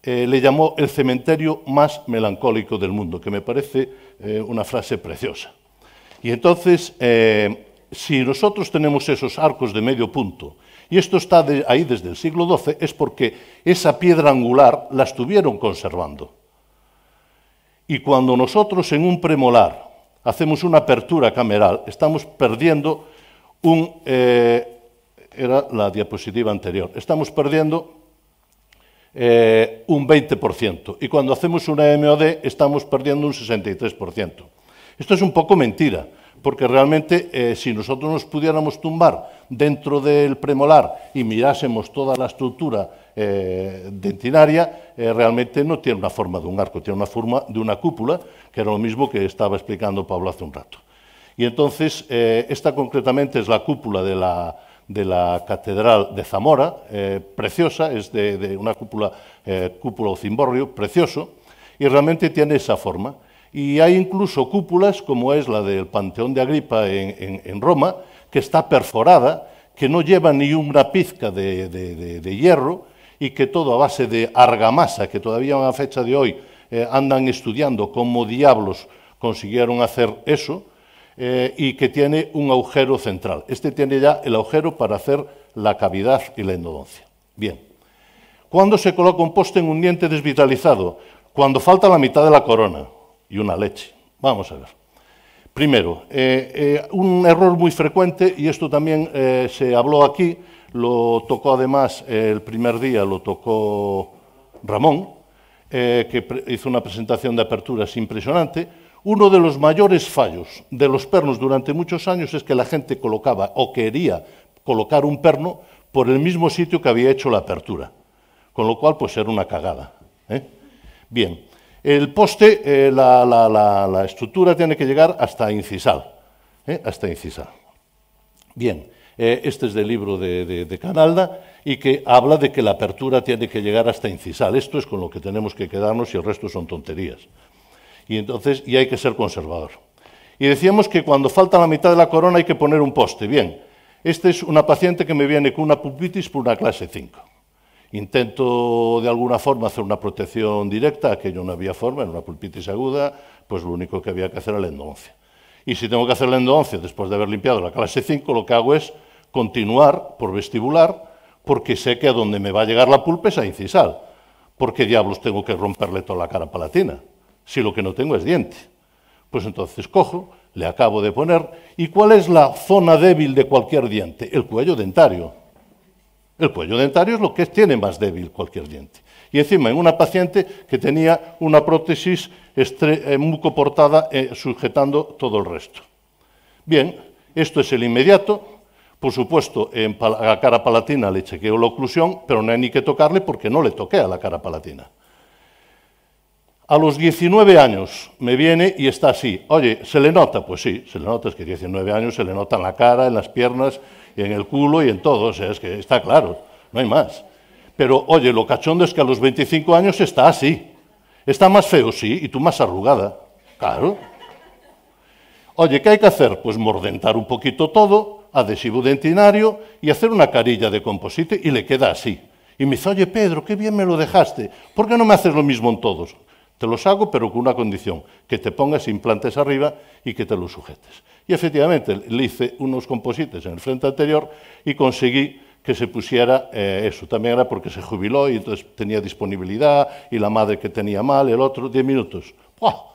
le llamó el cementerio más melancólico del mundo, que me parece una frase preciosa. Y entonces, si nosotros tenemos esos arcos de medio punto Y esto está ahí desde el siglo XII, es porque esa piedra angular la estuvieron conservando. Y cuando nosotros en un premolar hacemos una apertura cameral, estamos perdiendo era la diapositiva anterior, estamos perdiendo un 20%. Y cuando hacemos una MOD estamos perdiendo un 63%. Esto es un poco mentira, porque realmente si nosotros nos pudiéramos tumbar dentro del premolar y mirásemos toda la estructura dentinaria, realmente no tiene una forma de un arco, tiene una forma de una cúpula, que era lo mismo que estaba explicando Pablo hace un rato. Y entonces, esta concretamente es la cúpula de la Catedral de Zamora, preciosa, es de una cúpula o cimborrio, precioso, y realmente tiene esa forma. Y hay incluso cúpulas, como es la del Panteón de Agripa en Roma, que está perforada, que no lleva ni una pizca de hierro, y que todo a base de argamasa, que todavía a la fecha de hoy andan estudiando cómo diablos consiguieron hacer eso, y que tiene un agujero central. Este tiene ya el agujero para hacer la cavidad y la endodoncia. Bien. ¿Cuándo se coloca un poste en un diente desvitalizado? Cuando falta la mitad de la corona y una leche. Vamos a ver. Primero, un error muy frecuente, y esto también se habló aquí, lo tocó además el primer día, lo tocó Ramón, que hizo una presentación de aperturas impresionante. Uno de los mayores fallos de los pernos durante muchos años es que la gente colocaba o quería colocar un perno por el mismo sitio que había hecho la apertura, con lo cual pues era una cagada. Bien, el poste, la estructura tiene que llegar hasta incisal, hasta incisal. Bien, este es del libro de Canalda y que habla de que la apertura tiene que llegar hasta incisal. Esto es con lo que tenemos que quedarnos y el resto son tonterías. Y entonces, y hay que ser conservador. Y decíamos que cuando falta la mitad de la corona hay que poner un poste. Bien, esta es una paciente que me viene con una pulpitis por una clase 5. Intento de alguna forma hacer una protección directa, aquello no había forma, era una pulpitis aguda, pues lo único que había que hacer era la endodoncia. Y si tengo que hacer la endodoncia después de haber limpiado la clase 5, lo que hago es continuar por vestibular, porque sé que a donde me va a llegar la pulpa es a incisal. ¿Por qué diablos tengo que romperle toda la cara palatina? Si lo que no tengo es diente. Pues entonces cojo, le acabo de poner. ¿Y cuál es la zona débil de cualquier diente? El cuello dentario. El cuello dentario es lo que tiene más débil cualquier diente. Y encima en una paciente que tenía una prótesis mucoportada sujetando todo el resto. Bien, esto es el inmediato. Por supuesto, en la cara palatina le chequeo la oclusión, pero no hay ni que tocarle porque no le toqué a la cara palatina. A los 19 años me viene y está así. Oye, ¿se le nota? Pues sí, se le nota, es que 19 años se le nota en la cara, en las piernas, en el culo y en todo, o sea, es que está claro, no hay más. Pero, oye, lo cachondo es que a los 25 años está así. ¿Está más feo? Sí, y tú más arrugada. Claro. Oye, ¿qué hay que hacer? Pues mordentar un poquito todo, adhesivo dentinario y hacer una carilla de composite y le queda así. Y me dice, oye, Pedro, qué bien me lo dejaste, ¿por qué no me haces lo mismo en todos? Te los hago, pero con una condición, que te pongas implantes arriba y que te los sujetes. Y efectivamente le hice unos composites en el frente anterior y conseguí que se pusiera eso. También era porque se jubiló y entonces tenía disponibilidad y la madre que tenía mal, el otro, 10 minutos. ¡Oh!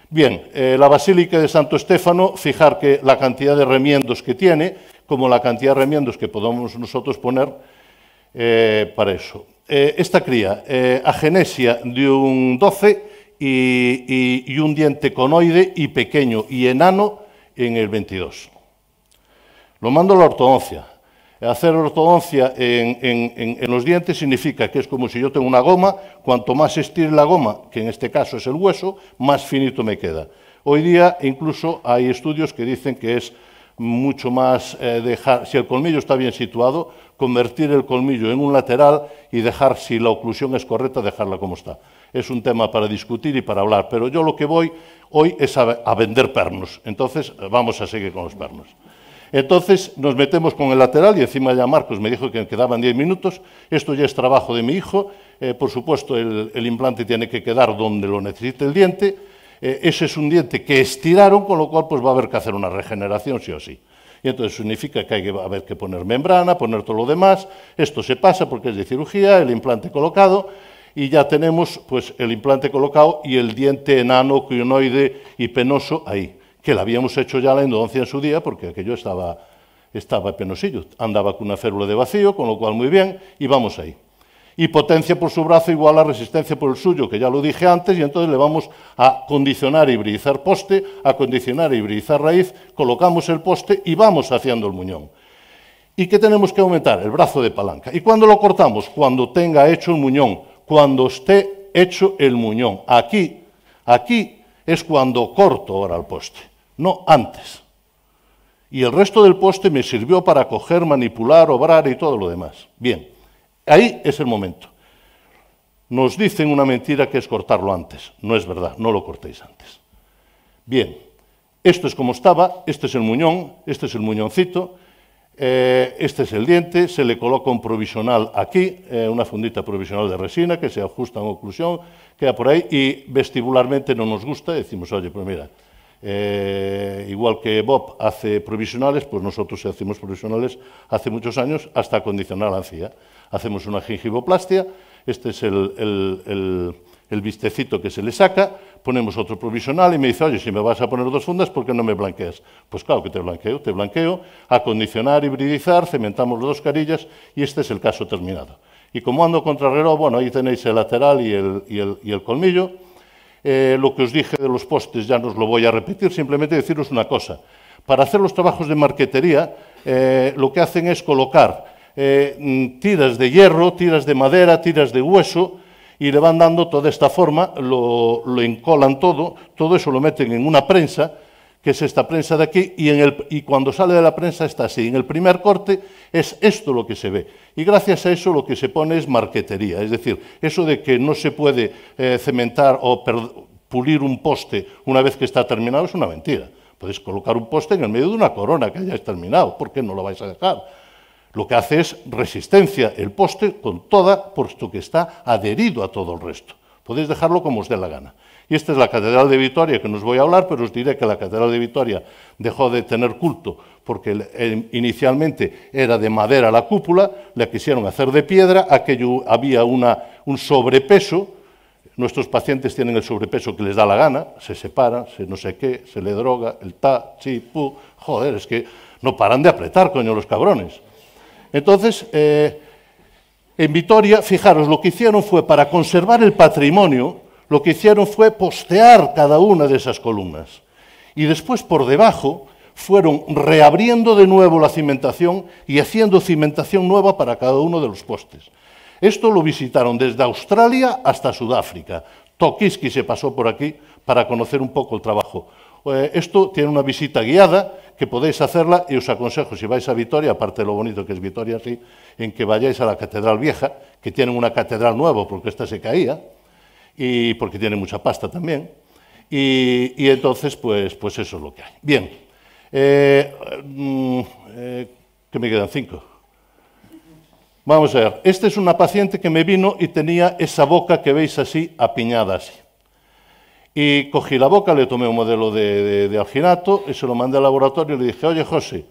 Bien, la Basílica de Santo Estéfano, fijar que la cantidad de remiendos que tiene, como la cantidad de remiendos que podemos nosotros poner para eso. Esta cría, agenesia de un 12 y un diente conoide y pequeño y enano en el 22. Lo mando a la ortodoncia. Hacer ortodoncia en los dientes significa que es como si yo tengo una goma, cuanto más estire la goma, que en este caso es el hueso, más finito me queda. Hoy día incluso hay estudios que dicen que es mucho más dejar, si el colmillo está bien situado, convertir el colmillo en un lateral y dejar, si la oclusión es correcta, dejarla como está. Es un tema para discutir y para hablar, pero yo lo que voy hoy es a vender pernos, entonces vamos a seguir con los pernos. Entonces nos metemos con el lateral y encima ya Marcos me dijo que quedaban 10 minutos, esto ya es trabajo de mi hijo, por supuesto el implante tiene que quedar donde lo necesite el diente, ese es un diente que estiraron, con lo cual pues va a haber que hacer una regeneración sí o sí. Y entonces significa que hay que haber que poner membrana, poner todo lo demás. Esto se pasa porque es de cirugía, el implante colocado, y ya tenemos pues el implante colocado y el diente enano, crionoide y penoso ahí, que le habíamos hecho ya la endodoncia en su día porque aquello estaba penosillo. Andaba con una férula de vacío, con lo cual muy bien, y vamos ahí. Y potencia por su brazo igual a resistencia por el suyo, que ya lo dije antes, y entonces le vamos a condicionar y hibridizar poste, a condicionar y hibridizar raíz, colocamos el poste y vamos haciendo el muñón. ¿Y qué tenemos que aumentar? El brazo de palanca. ¿Y cuándo lo cortamos? Cuando tenga hecho el muñón, cuando esté hecho el muñón. Aquí es cuando corto ahora el poste, no antes. Y el resto del poste me sirvió para coger, manipular, obrar y todo lo demás. Bien. Ahí es el momento. Nos dicen una mentira que es cortarlo antes. No es verdad, no lo cortéis antes. Bien, esto es como estaba, este es el muñón, este es el muñoncito, este es el diente, se le coloca un provisional aquí, una fundita provisional de resina que se ajusta en oclusión, queda por ahí y vestibularmente no nos gusta, decimos, oye, pues mira, igual que Bob hace provisionales, pues nosotros hacemos provisionales hace muchos años hasta acondicionar la encía. Hacemos una gingivoplastia, este es el vistecito que se le saca, ponemos otro provisional y me dice, oye, si me vas a poner 2 fundas, ¿por qué no me blanqueas? Pues claro que te blanqueo, acondicionar, hibridizar, cementamos las 2 carillas y este es el caso terminado. Y como ando contra reloj, bueno, ahí tenéis el lateral y el colmillo. Lo que os dije de los postes ya no os lo voy a repetir, simplemente deciros una cosa. Para hacer los trabajos de marquetería, lo que hacen es colocar tiras de hierro, tiras de madera, tiras de hueso, y le van dando toda esta forma, lo encolan todo eso lo meten en una prensa, que es esta prensa de aquí, y cuando sale de la prensa está así. En el primer corte es esto lo que se ve, y gracias a eso lo que se pone es marquetería, es decir, eso de que no se puede cementar o pulir un poste una vez que está terminado es una mentira. Podéis colocar un poste en el medio de una corona que hayáis terminado, ¿por qué no lo vais a dejar? Lo que hace es resistencia el poste con toda, puesto que está adherido a todo el resto. Podéis dejarlo como os dé la gana. Y esta es la Catedral de Vitoria, que no os voy a hablar, pero os diré que la Catedral de Vitoria dejó de tener culto porque inicialmente era de madera la cúpula, la quisieron hacer de piedra, aquello había un sobrepeso. Nuestros pacientes tienen el sobrepeso que les da la gana, se separan, no sé qué, se le droga, el chi, pu. Joder, es que no paran de apretar, coño, los cabrones. Entonces, en Vitoria, fijaros, lo que hicieron fue, para conservar el patrimonio, lo que hicieron fue postear cada una de esas columnas. Y después, por debajo, fueron reabriendo de nuevo la cimentación y haciendo cimentación nueva para cada uno de los postes. Esto lo visitaron desde Australia hasta Sudáfrica. Tokiski se pasó por aquí para conocer un poco el trabajo. Esto tiene una visita guiada que podéis hacerla y os aconsejo, si vais a Vitoria, aparte de lo bonito que es Vitoria, sí, en que vayáis a la Catedral Vieja, que tienen una catedral nueva porque esta se caía y porque tiene mucha pasta también. Y entonces, pues eso es lo que hay. Bien, que me quedan 5. Vamos a ver, esta es una paciente que me vino y tenía esa boca que veis así, apiñada así. Y cogí la boca, le tomé un modelo de alginato y se lo mandé al laboratorio y le dije, oye, José,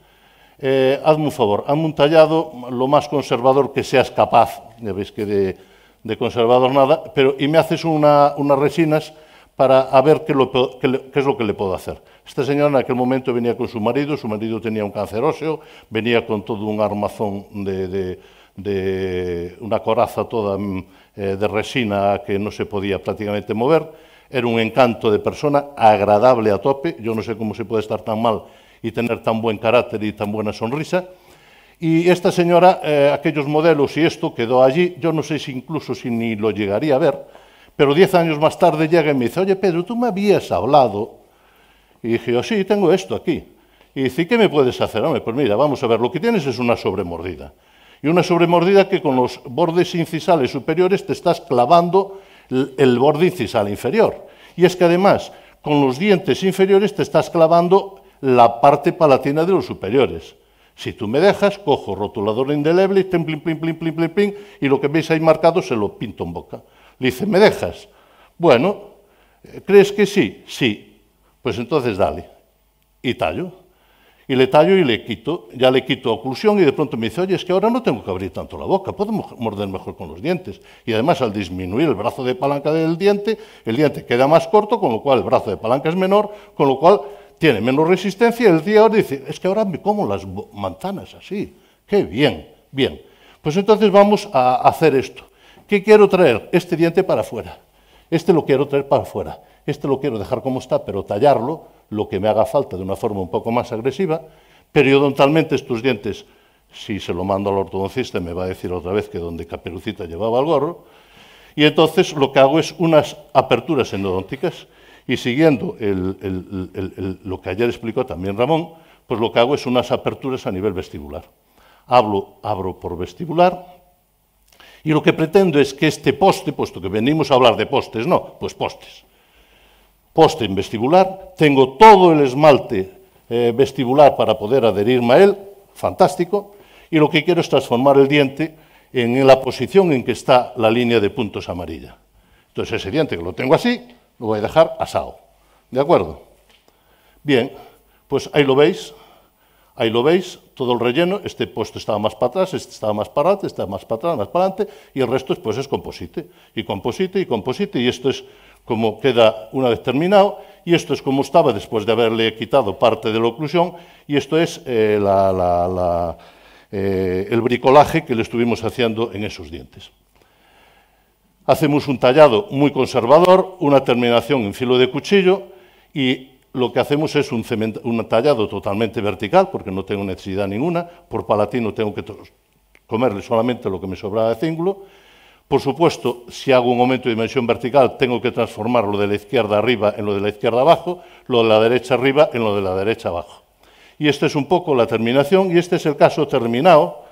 hazme un favor, hazme un tallado lo más conservador que seas capaz, ya veis que de conservador nada, pero y me haces unas resinas para ver qué es lo que le puedo hacer. Esta señora en aquel momento venía con su marido tenía un cáncer óseo, venía con todo un armazón de una coraza toda de resina que no se podía prácticamente mover. Era un encanto de persona, agradable a tope. Yo no sé cómo se puede estar tan mal y tener tan buen carácter y tan buena sonrisa. Y esta señora, aquellos modelos y esto quedó allí. Yo no sé si incluso si ni lo llegaría a ver, pero 10 años más tarde llega y me dice, oye, Pedro, tú me habías hablado. Y dije, oh, sí, tengo esto aquí. Y dice, ¿qué me puedes hacer? Hombre, pues mira, vamos a ver, lo que tienes es una sobremordida. Y una sobremordida que con los bordes incisales superiores te estás clavando el borde incisal inferior. Y es que además, con los dientes inferiores te estás clavando la parte palatina de los superiores. Si tú me dejas, cojo rotulador indeleble y plin, plin, plin, plin, plin, plin, y lo que veis ahí marcado se lo pinto en boca. Le dice, ¿me dejas? Bueno, ¿crees que sí? Sí. Pues entonces dale. Y tallo. Y le tallo y le quito, ya le quito oclusión y de pronto me dice, oye, es que ahora no tengo que abrir tanto la boca, puedo morder mejor con los dientes. Y además al disminuir el brazo de palanca del diente, el diente queda más corto, con lo cual el brazo de palanca es menor, con lo cual tiene menos resistencia. Y el tío ahora dice, es que ahora me como las manzanas así. ¡Qué bien! Bien. Pues entonces vamos a hacer esto. ¿Qué quiero traer? Este diente para afuera. Este lo quiero traer para afuera. Este lo quiero dejar como está, pero tallarlo, lo que me haga falta de una forma un poco más agresiva. Periodontalmente estos dientes, si se lo mando al ortodoncista, me va a decir otra vez que donde Caperucita llevaba el gorro. Y entonces lo que hago es unas aperturas endodónticas y siguiendo lo que ayer explicó también Ramón, pues lo que hago es unas aperturas a nivel vestibular. Abro por vestibular y lo que pretendo es que este poste, puesto que venimos a hablar de postes, no, pues postes. Poste en vestibular, tengo todo el esmalte vestibular para poder adherirme a él, fantástico, y lo que quiero es transformar el diente en la posición en que está la línea de puntos amarilla. Entonces ese diente que lo tengo así, lo voy a dejar asado, ¿de acuerdo? Bien, pues ahí lo veis, todo el relleno, este puesto estaba más para atrás, este estaba más para adelante, este estaba más para atrás, más para adelante, y el resto pues es composite, y composite, y composite, y esto es como queda una vez terminado, y esto es como estaba después de haberle quitado parte de la oclusión, y esto es el bricolaje que le estuvimos haciendo en esos dientes. Hacemos un tallado muy conservador, una terminación en filo de cuchillo, y lo que hacemos es un tallado totalmente vertical, porque no tengo necesidad ninguna, por palatino tengo que comerle solamente lo que me sobraba de cíngulo. Por supuesto, si hago un aumento de dimensión vertical, tengo que transformar lo de la izquierda arriba en lo de la izquierda abajo, lo de la derecha arriba en lo de la derecha abajo. Y esta es un poco la terminación, y este es el caso terminado,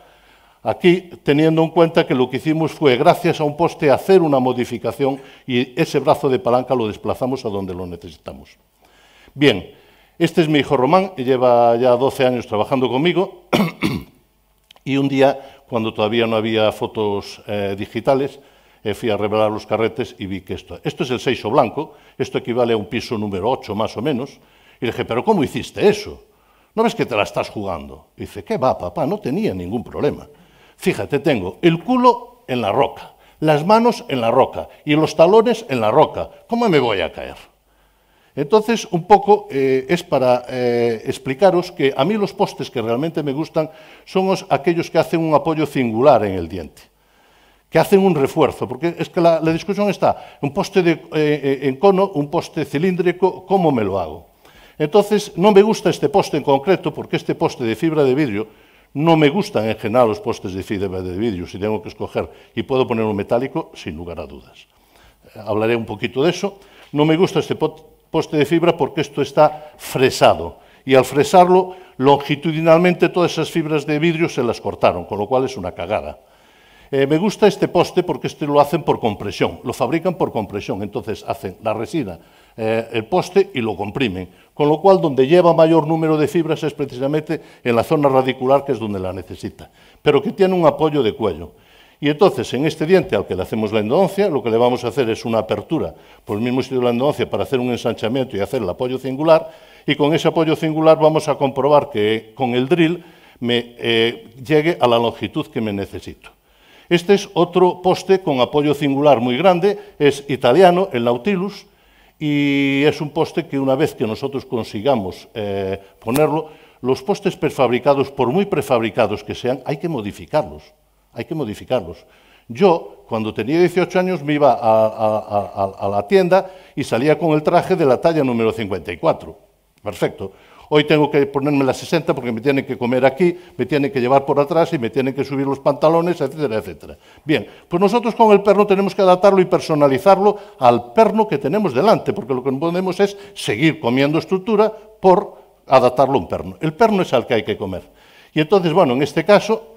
aquí teniendo en cuenta que lo que hicimos fue, gracias a un poste, hacer una modificación y ese brazo de palanca lo desplazamos a donde lo necesitamos. Bien, este es mi hijo Román, que lleva ya 12 años trabajando conmigo, y un día, cuando todavía no había fotos digitales, fui a revelar los carretes y vi que esto es el seiso blanco, esto equivale a un piso número 8 más o menos, y le dije, ¿pero cómo hiciste eso? ¿No ves que te la estás jugando? Y dice, ¿qué va, papá? No tenía ningún problema. Fíjate, tengo el culo en la roca, las manos en la roca y los talones en la roca. ¿Cómo me voy a caer? Entonces, un poco es para explicaros que a mí los postes que realmente me gustan son aquellos que hacen un apoyo singular en el diente, que hacen un refuerzo, porque es que la discusión está, un poste en cono, un poste cilíndrico, ¿cómo me lo hago? Entonces, no me gusta este poste en concreto, porque este poste de fibra de vidrio, no me gustan en general los postes de fibra de vidrio, si tengo que escoger, y puedo poner un metálico, sin lugar a dudas. Hablaré un poquito de eso. No me gusta este poste de fibra porque esto está fresado, y al fresarlo, longitudinalmente todas esas fibras de vidrio se las cortaron, con lo cual es una cagada. Me gusta este poste porque este lo hacen por compresión, lo fabrican por compresión, entonces hacen la resina, el poste y lo comprimen, con lo cual donde lleva mayor número de fibras es precisamente en la zona radicular, que es donde la necesita, pero que tiene un apoyo de cuello. Y entonces en este diente al que le hacemos la endodoncia, lo que le vamos a hacer es una apertura por el mismo estilo de la endodoncia para hacer un ensanchamiento y hacer el apoyo cingular, y con ese apoyo cingular vamos a comprobar que con el drill me llegue a la longitud que me necesito. Este es otro poste con apoyo cingular muy grande, es italiano, el Nautilus, y es un poste que una vez que nosotros consigamos ponerlo, los postes prefabricados, por muy prefabricados que sean, hay que modificarlos. Hay que modificarlos. Yo, cuando tenía 18 años, me iba a la tienda y salía con el traje de la talla número 54. Perfecto. Hoy tengo que ponerme la 60 porque me tienen que comer aquí, me tienen que llevar por atrás y me tienen que subir los pantalones, etcétera, etcétera. Bien, pues nosotros con el perno tenemos que adaptarlo y personalizarlo al perno que tenemos delante, porque lo que no podemos es seguir comiendo estructura por adaptarlo a un perno. El perno es al que hay que comer. Y entonces, bueno, en este caso,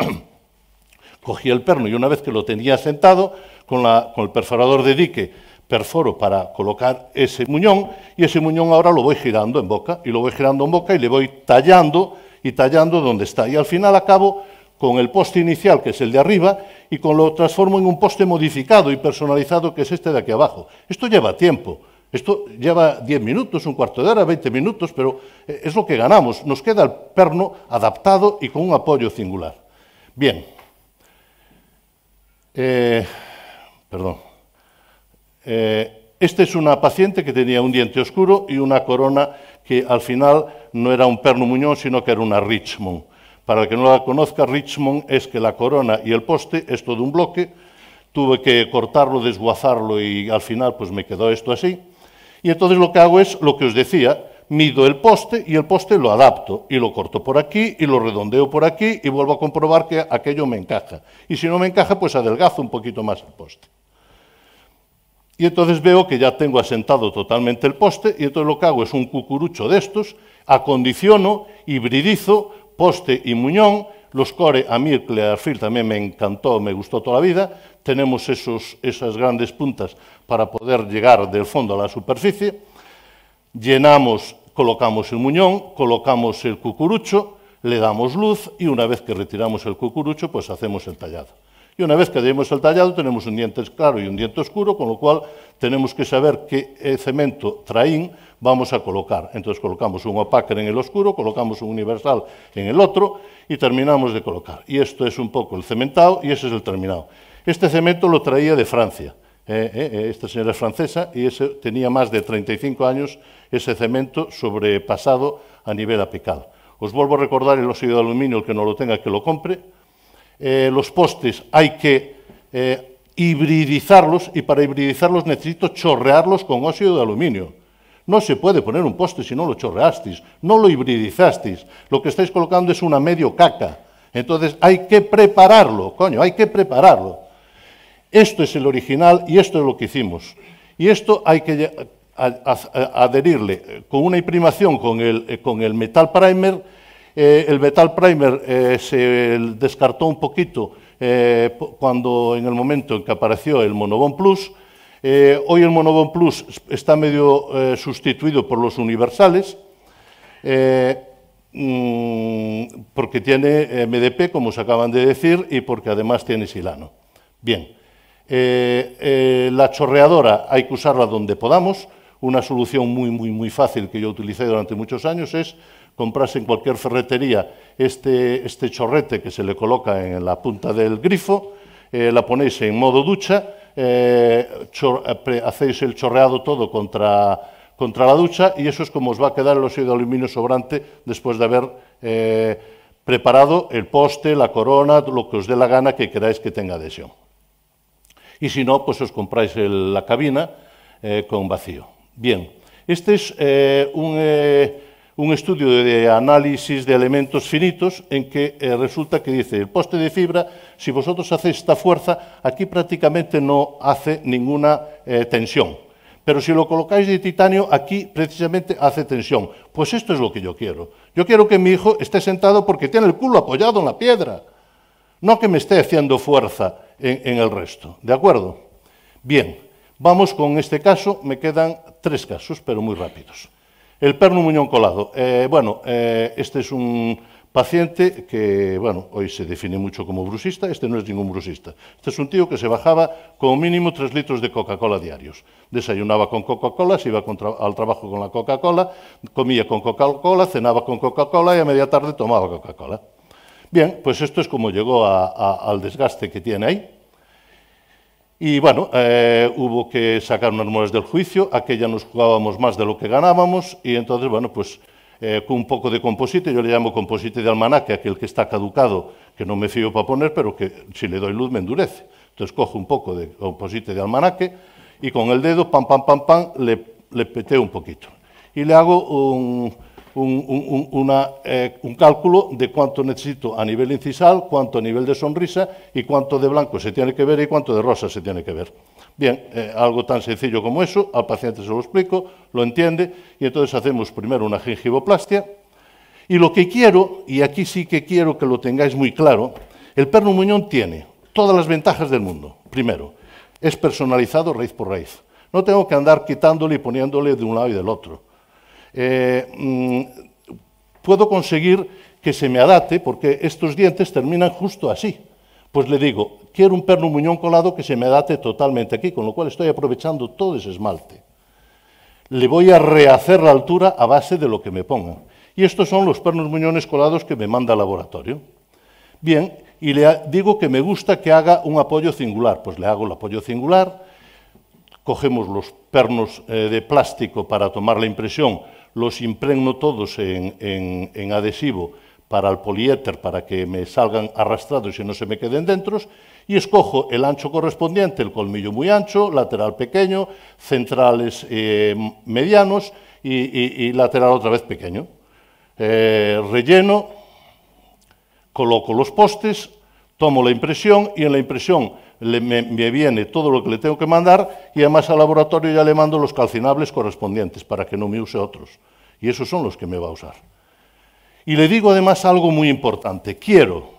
cogí el perno y una vez que lo tenía sentado, con el perforador de dique, perforo para colocar ese muñón, y ese muñón ahora lo voy girando en boca, y lo voy girando en boca y le voy tallando y tallando donde está. Y al final acabo con el poste inicial, que es el de arriba, y lo transformo en un poste modificado y personalizado, que es este de aquí abajo. Esto lleva tiempo. Esto lleva 10 minutos, un cuarto de hora, 20 minutos, pero es lo que ganamos. Nos queda el perno adaptado y con un apoyo singular. Bien. Perdón. Esta es una paciente que tenía un diente oscuro y una corona que al final no era un perno muñón, sino que era una Richmond. Para el que no la conozca, Richmond es que la corona y el poste es todo un bloque. Tuve que cortarlo, desguazarlo y al final pues me quedó esto así. Y entonces lo que hago es lo que os decía, mido el poste y el poste lo adapto y lo corto por aquí y lo redondeo por aquí y vuelvo a comprobar que aquello me encaja. Y si no me encaja, pues adelgazo un poquito más el poste. Y entonces veo que ya tengo asentado totalmente el poste y entonces lo que hago es un cucurucho de estos, acondiciono, hibridizo, poste y muñón. Los core, a mí el Clearfield también me encantó, me gustó toda la vida. Tenemos esas grandes puntas para poder llegar del fondo a la superficie. Llenamos, colocamos el muñón, colocamos el cucurucho, le damos luz y una vez que retiramos el cucurucho, pues hacemos el tallado. Y una vez que tenemos el tallado, tenemos un diente claro y un diente oscuro, con lo cual tenemos que saber qué cemento traín vamos a colocar. Entonces colocamos un opacker en el oscuro, colocamos un universal en el otro y terminamos de colocar. Y esto es un poco el cementado y ese es el terminado. Este cemento lo traía de Francia. Esta señora es francesa y tenía más de 35 años ese cemento sobrepasado a nivel apical. Os vuelvo a recordar el óxido de aluminio, el que no lo tenga que lo compre. Los postes hay que hibridizarlos y para hibridizarlos necesito chorrearlos con óxido de aluminio. No se puede poner un poste si no lo chorreasteis, no lo hibridizasteis. Lo que estáis colocando es una medio caca. Entonces hay que prepararlo, coño, hay que prepararlo. Esto es el original y esto es lo que hicimos. Y esto hay que adherirle con una imprimación con el metal primer. El metal primer se descartó un poquito cuando en el momento en que apareció el Monobond Plus. Hoy el Monobond Plus está medio sustituido por los universales porque tiene MDP, como os acaban de decir, y porque además tiene silano. Bien. La chorreadora hay que usarla donde podamos. Una solución muy fácil que yo utilicé durante muchos años es comprarse en cualquier ferretería este chorrete que se le coloca en la punta del grifo, la ponéis en modo ducha, hacéis el chorreado todo contra la ducha y eso es como os va a quedar el óxido de aluminio sobrante después de haber preparado el poste, la corona, lo que os dé la gana que queráis que tenga adhesión. Y si no, pues os compráis la cabina con vacío. Bien, este es un estudio de análisis de elementos finitos en que resulta que dice, el poste de fibra, si vosotros hacéis esta fuerza, aquí prácticamente no hace ninguna tensión. Pero si lo colocáis de titanio, aquí precisamente hace tensión. Pues esto es lo que yo quiero. Yo quiero que mi hijo esté sentado porque tiene el culo apoyado en la piedra. No que me esté haciendo fuerza en el resto, ¿de acuerdo? Bien, vamos con este caso, me quedan 3 casos, pero muy rápidos. El perno muñón colado. Este es un paciente que, hoy se define mucho como brusista, este no es ningún brusista. Este es un tío que se bajaba como mínimo 3 litros de Coca-Cola diarios. Desayunaba con Coca-Cola, se iba al trabajo con la Coca-Cola, comía con Coca-Cola, cenaba con Coca-Cola y a media tarde tomaba Coca-Cola. Bien, pues esto es como llegó al desgaste que tiene ahí. Y hubo que sacar unas muelas del juicio, aquella nos jugábamos más de lo que ganábamos, y entonces, con un poco de composite, yo le llamo composite de almanaque, aquel que está caducado, que no me fío para poner, pero que si le doy luz me endurece. Entonces cojo un poco de composite de almanaque, y con el dedo, pam, le peteo un poquito. Y le hago un cálculo de cuánto necesito a nivel incisal, cuánto a nivel de sonrisa y cuánto de blanco se tiene que ver y cuánto de rosa se tiene que ver. Bien, algo tan sencillo como eso, al paciente se lo explico, lo entiende y entonces hacemos primero una gingivoplastia y lo que quiero, y aquí sí que quiero que lo tengáis muy claro, el perno muñón tiene todas las ventajas del mundo. Primero, es personalizado raíz por raíz. No tengo que andar quitándole y poniéndole de un lado y del otro. Puedo conseguir que se me adapte porque estos dientes terminan justo así. Pues le digo, quiero un perno muñón colado que se me adapte totalmente aquí, con lo cual estoy aprovechando todo ese esmalte. le voy a rehacer la altura a base de lo que me pongan. Y estos son los pernos muñones colados que me manda al laboratorio. Bien, y le digo que me gusta que haga un apoyo cingular. Pues le hago el apoyo cingular, cogemos los pernos de plástico para tomar la impresión, los impregno todos en adhesivo para el poliéter, para que me salgan arrastrados y no se me queden dentro, y escojo el ancho correspondiente, el colmillo muy ancho, lateral pequeño, centrales medianos y lateral otra vez pequeño. Relleno, coloco los postes, tomo la impresión y en la impresión me viene todo lo que le tengo que mandar y además al laboratorio ya le mando los calcinables correspondientes para que no me use otros. Y esos son los que me va a usar. Y le digo además algo muy importante. Quiero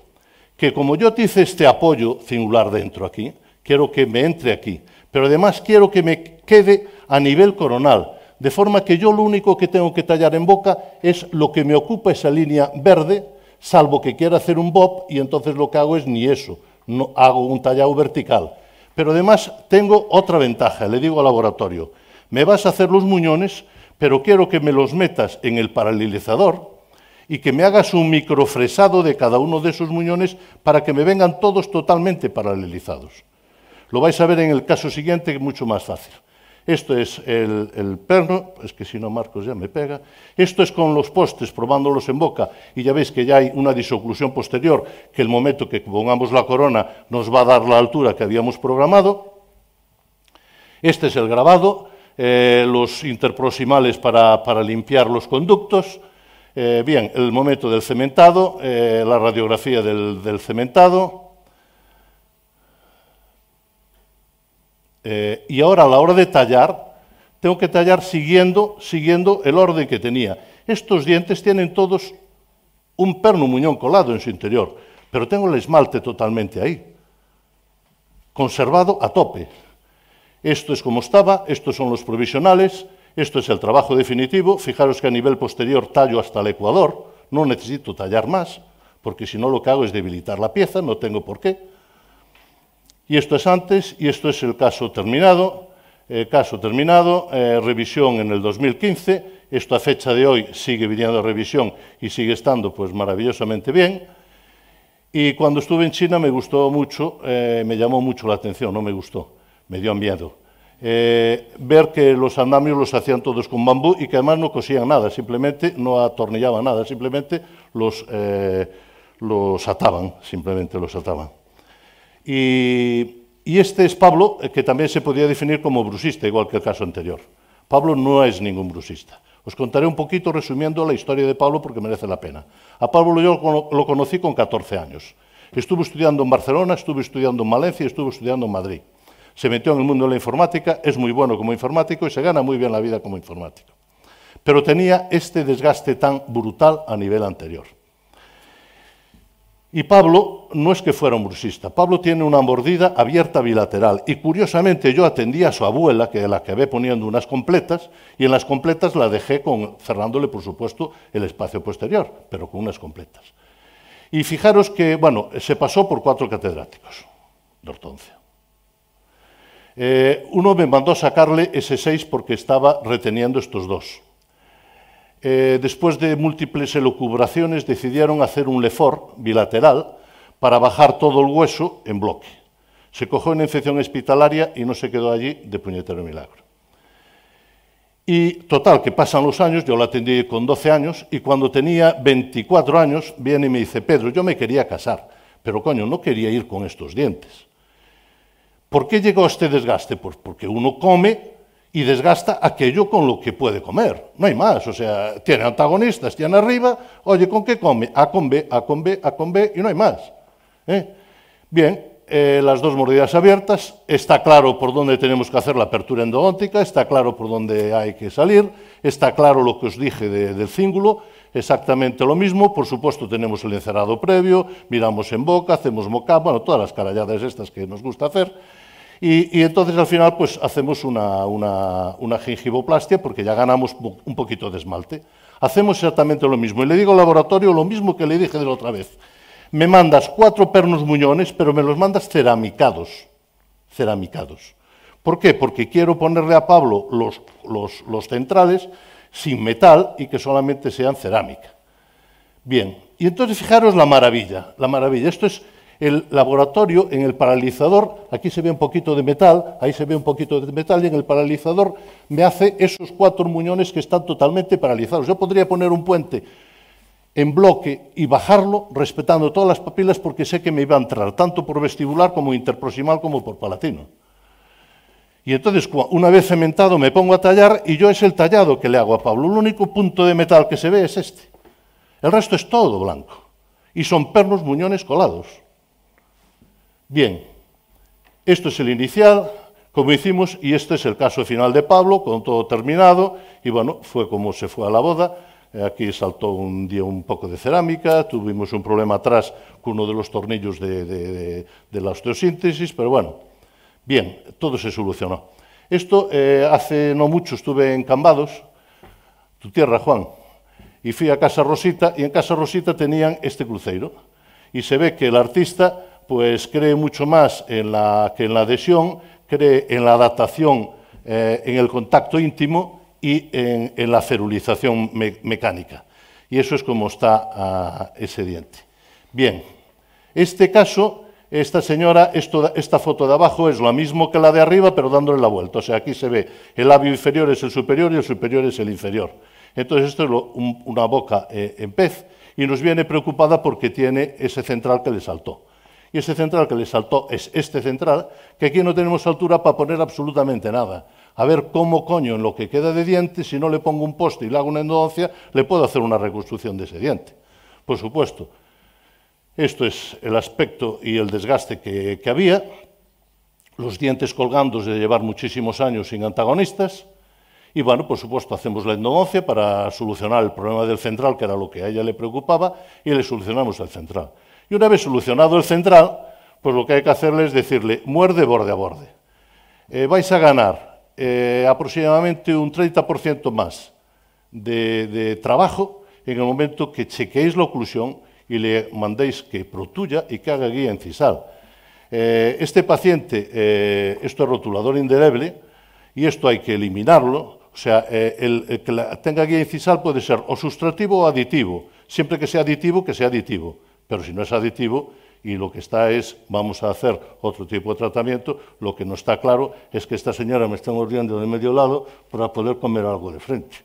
que como yo te hice este apoyo cingular dentro aquí, quiero que me entre aquí, pero además quiero que me quede a nivel coronal, de forma que yo lo único que tengo que tallar en boca es lo que me ocupa esa línea verde, salvo que quiera hacer un bob y entonces lo que hago es ni eso, no hago un tallado vertical. Pero además tengo otra ventaja, le digo al laboratorio, me vas a hacer los muñones, pero quiero que me los metas en el paralelizador y que me hagas un microfresado de cada uno de esos muñones para que me vengan todos totalmente paralelizados. Lo vais a ver en el caso siguiente, que es mucho más fácil. Esto es el perno, es que si no Marcos ya me pega. Esto es con los postes, probándolos en boca, y ya veis que ya hay una disoclusión posterior, que el momento que pongamos la corona nos va a dar la altura que habíamos programado. Este es el grabado, los interproximales para limpiar los conductos. Bien, el momento del cementado, la radiografía del cementado. Y ahora a la hora de tallar, tengo que tallar siguiendo el orden que tenía. Estos dientes tienen todos un perno muñón colado en su interior, pero tengo el esmalte totalmente ahí, conservado a tope. Esto es como estaba, estos son los provisionales, esto es el trabajo definitivo. Fijaros que a nivel posterior tallo hasta el ecuador, no necesito tallar más, porque si no lo que hago es debilitar la pieza, no tengo por qué. Y esto es antes, y esto es el caso terminado. Revisión en el 2015. Esto a fecha de hoy sigue viniendo a revisión y sigue estando pues maravillosamente bien. Y cuando estuve en China me gustó mucho, me llamó mucho la atención, no me gustó, me dio miedo. Ver que los andamios los hacían todos con bambú y que además no cosían nada, simplemente no atornillaban nada, simplemente los ataban, Y este es Pablo, que también se podía definir como brusista, igual que el caso anterior. Pablo no es ningún brusista. Os contaré un poquito resumiendo la historia de Pablo porque merece la pena. A Pablo yo lo conocí con 14 años. Estuve estudiando en Barcelona, estuve estudiando en Valencia y estuve estudiando en Madrid. Se metió en el mundo de la informática, es muy bueno como informático y se gana muy bien la vida como informático. Pero tenía este desgaste tan brutal a nivel anterior. Y Pablo no es que fuera un brusista, Pablo tiene una mordida abierta bilateral y curiosamente yo atendí a su abuela, que la acabé poniendo unas completas, y en las completas la dejé cerrándole, por supuesto, el espacio posterior, pero con unas completas. Y fijaros que, bueno, se pasó por 4 catedráticos de ortodoncia. Uno me mandó sacarle ese 6 porque estaba reteniendo estos 2. Después de múltiples elucubraciones decidieron hacer un Lefort bilateral para bajar todo el hueso en bloque. Se cogió una infección hospitalaria y no se quedó allí de puñetero milagro. Y total, que pasan los años, yo la atendí con 12 años y cuando tenía 24 años viene y me dice, Pedro, yo me quería casar, pero coño, no quería ir con estos dientes. ¿Por qué llegó a este desgaste? Pues porque uno come y desgasta aquello con lo que puede comer. No hay más, o sea, tiene antagonistas, tiene arriba, oye, ¿con qué come? A con B, A con B, A con B, y no hay más. Bien, las 2 mordidas abiertas, está claro por dónde tenemos que hacer la apertura endodóntica, está claro por dónde hay que salir, está claro lo que os dije del cíngulo, exactamente lo mismo, por supuesto tenemos el encerado previo, miramos en boca, hacemos mock-up, bueno, todas las caralladas estas que nos gusta hacer. Y entonces al final pues hacemos una gingivoplastia porque ya ganamos un poquito de esmalte. Hacemos exactamente lo mismo. Y le digo al laboratorio lo mismo que le dije de la otra vez. Me mandas 4 pernos muñones, pero me los mandas ceramicados. ¿Por qué? Porque quiero ponerle a Pablo los centrales sin metal y que solamente sean cerámica. Bien, y entonces fijaros la maravilla. Esto es el laboratorio en el paralizador. Aquí se ve un poquito de metal, ahí se ve un poquito de metal, y en el paralizador me hace esos 4 muñones que están totalmente paralizados. Yo podría poner un puente en bloque y bajarlo respetando todas las papilas, porque sé que me iba a entrar tanto por vestibular como interproximal como por palatino. Y entonces, una vez cementado, me pongo a tallar y yo es el tallado que le hago a Pablo. El único punto de metal que se ve es este. El resto es todo blanco. Y son pernos muñones colados. Bien, esto es el inicial, como hicimos, y este es el caso final de Pablo, con todo terminado. Y bueno, fue como se fue a la boda. Aquí saltó un día un poco de cerámica, tuvimos un problema atrás con uno de los tornillos de la osteosíntesis, pero bueno, bien, todo se solucionó. Esto, hace no mucho estuve en Cambados, tu tierra, Juan, y fui a Casa Rosita, y en Casa Rosita tenían este cruceiro. Y se ve que el artista pues cree mucho más que en la adhesión, cree en la adaptación, en el contacto íntimo, y en la ferulización mecánica. Y eso es como está ese diente. Bien, este caso, esta señora, esta foto de abajo es lo mismo que la de arriba, pero dándole la vuelta. O sea, aquí se ve el labio inferior es el superior y el superior es el inferior. Entonces, esto es una boca en pez, y nos viene preocupada porque tiene ese central que le saltó. Y ese central que le saltó es este central, que aquí no tenemos altura para poner absolutamente nada. A ver cómo coño en lo que queda de diente, si no le pongo un poste y le hago una endodoncia, le puedo hacer una reconstrucción de ese diente. Por supuesto, esto es el aspecto y el desgaste que había. Los dientes colgando de llevar muchísimos años sin antagonistas. Y bueno, por supuesto, hacemos la endodoncia para solucionar el problema del central, que era lo que a ella le preocupaba, y le solucionamos el central. Y una vez solucionado el central, pues lo que hay que hacerle es decirle, muerde borde a borde. Vais a ganar aproximadamente un 30% más de trabajo en el momento que chequeéis la oclusión y le mandéis que protuya y que haga guía incisal. Este paciente, esto es rotulador indeleble y esto hay que eliminarlo. O sea, el que tenga guía incisal puede ser o sustractivo o aditivo. Siempre que sea aditivo, que sea aditivo. Pero si no es aditivo, y lo que está es, vamos a hacer otro tipo de tratamiento, lo que no está claro es que esta señora me está mordiendo de medio lado para poder comer algo de frente.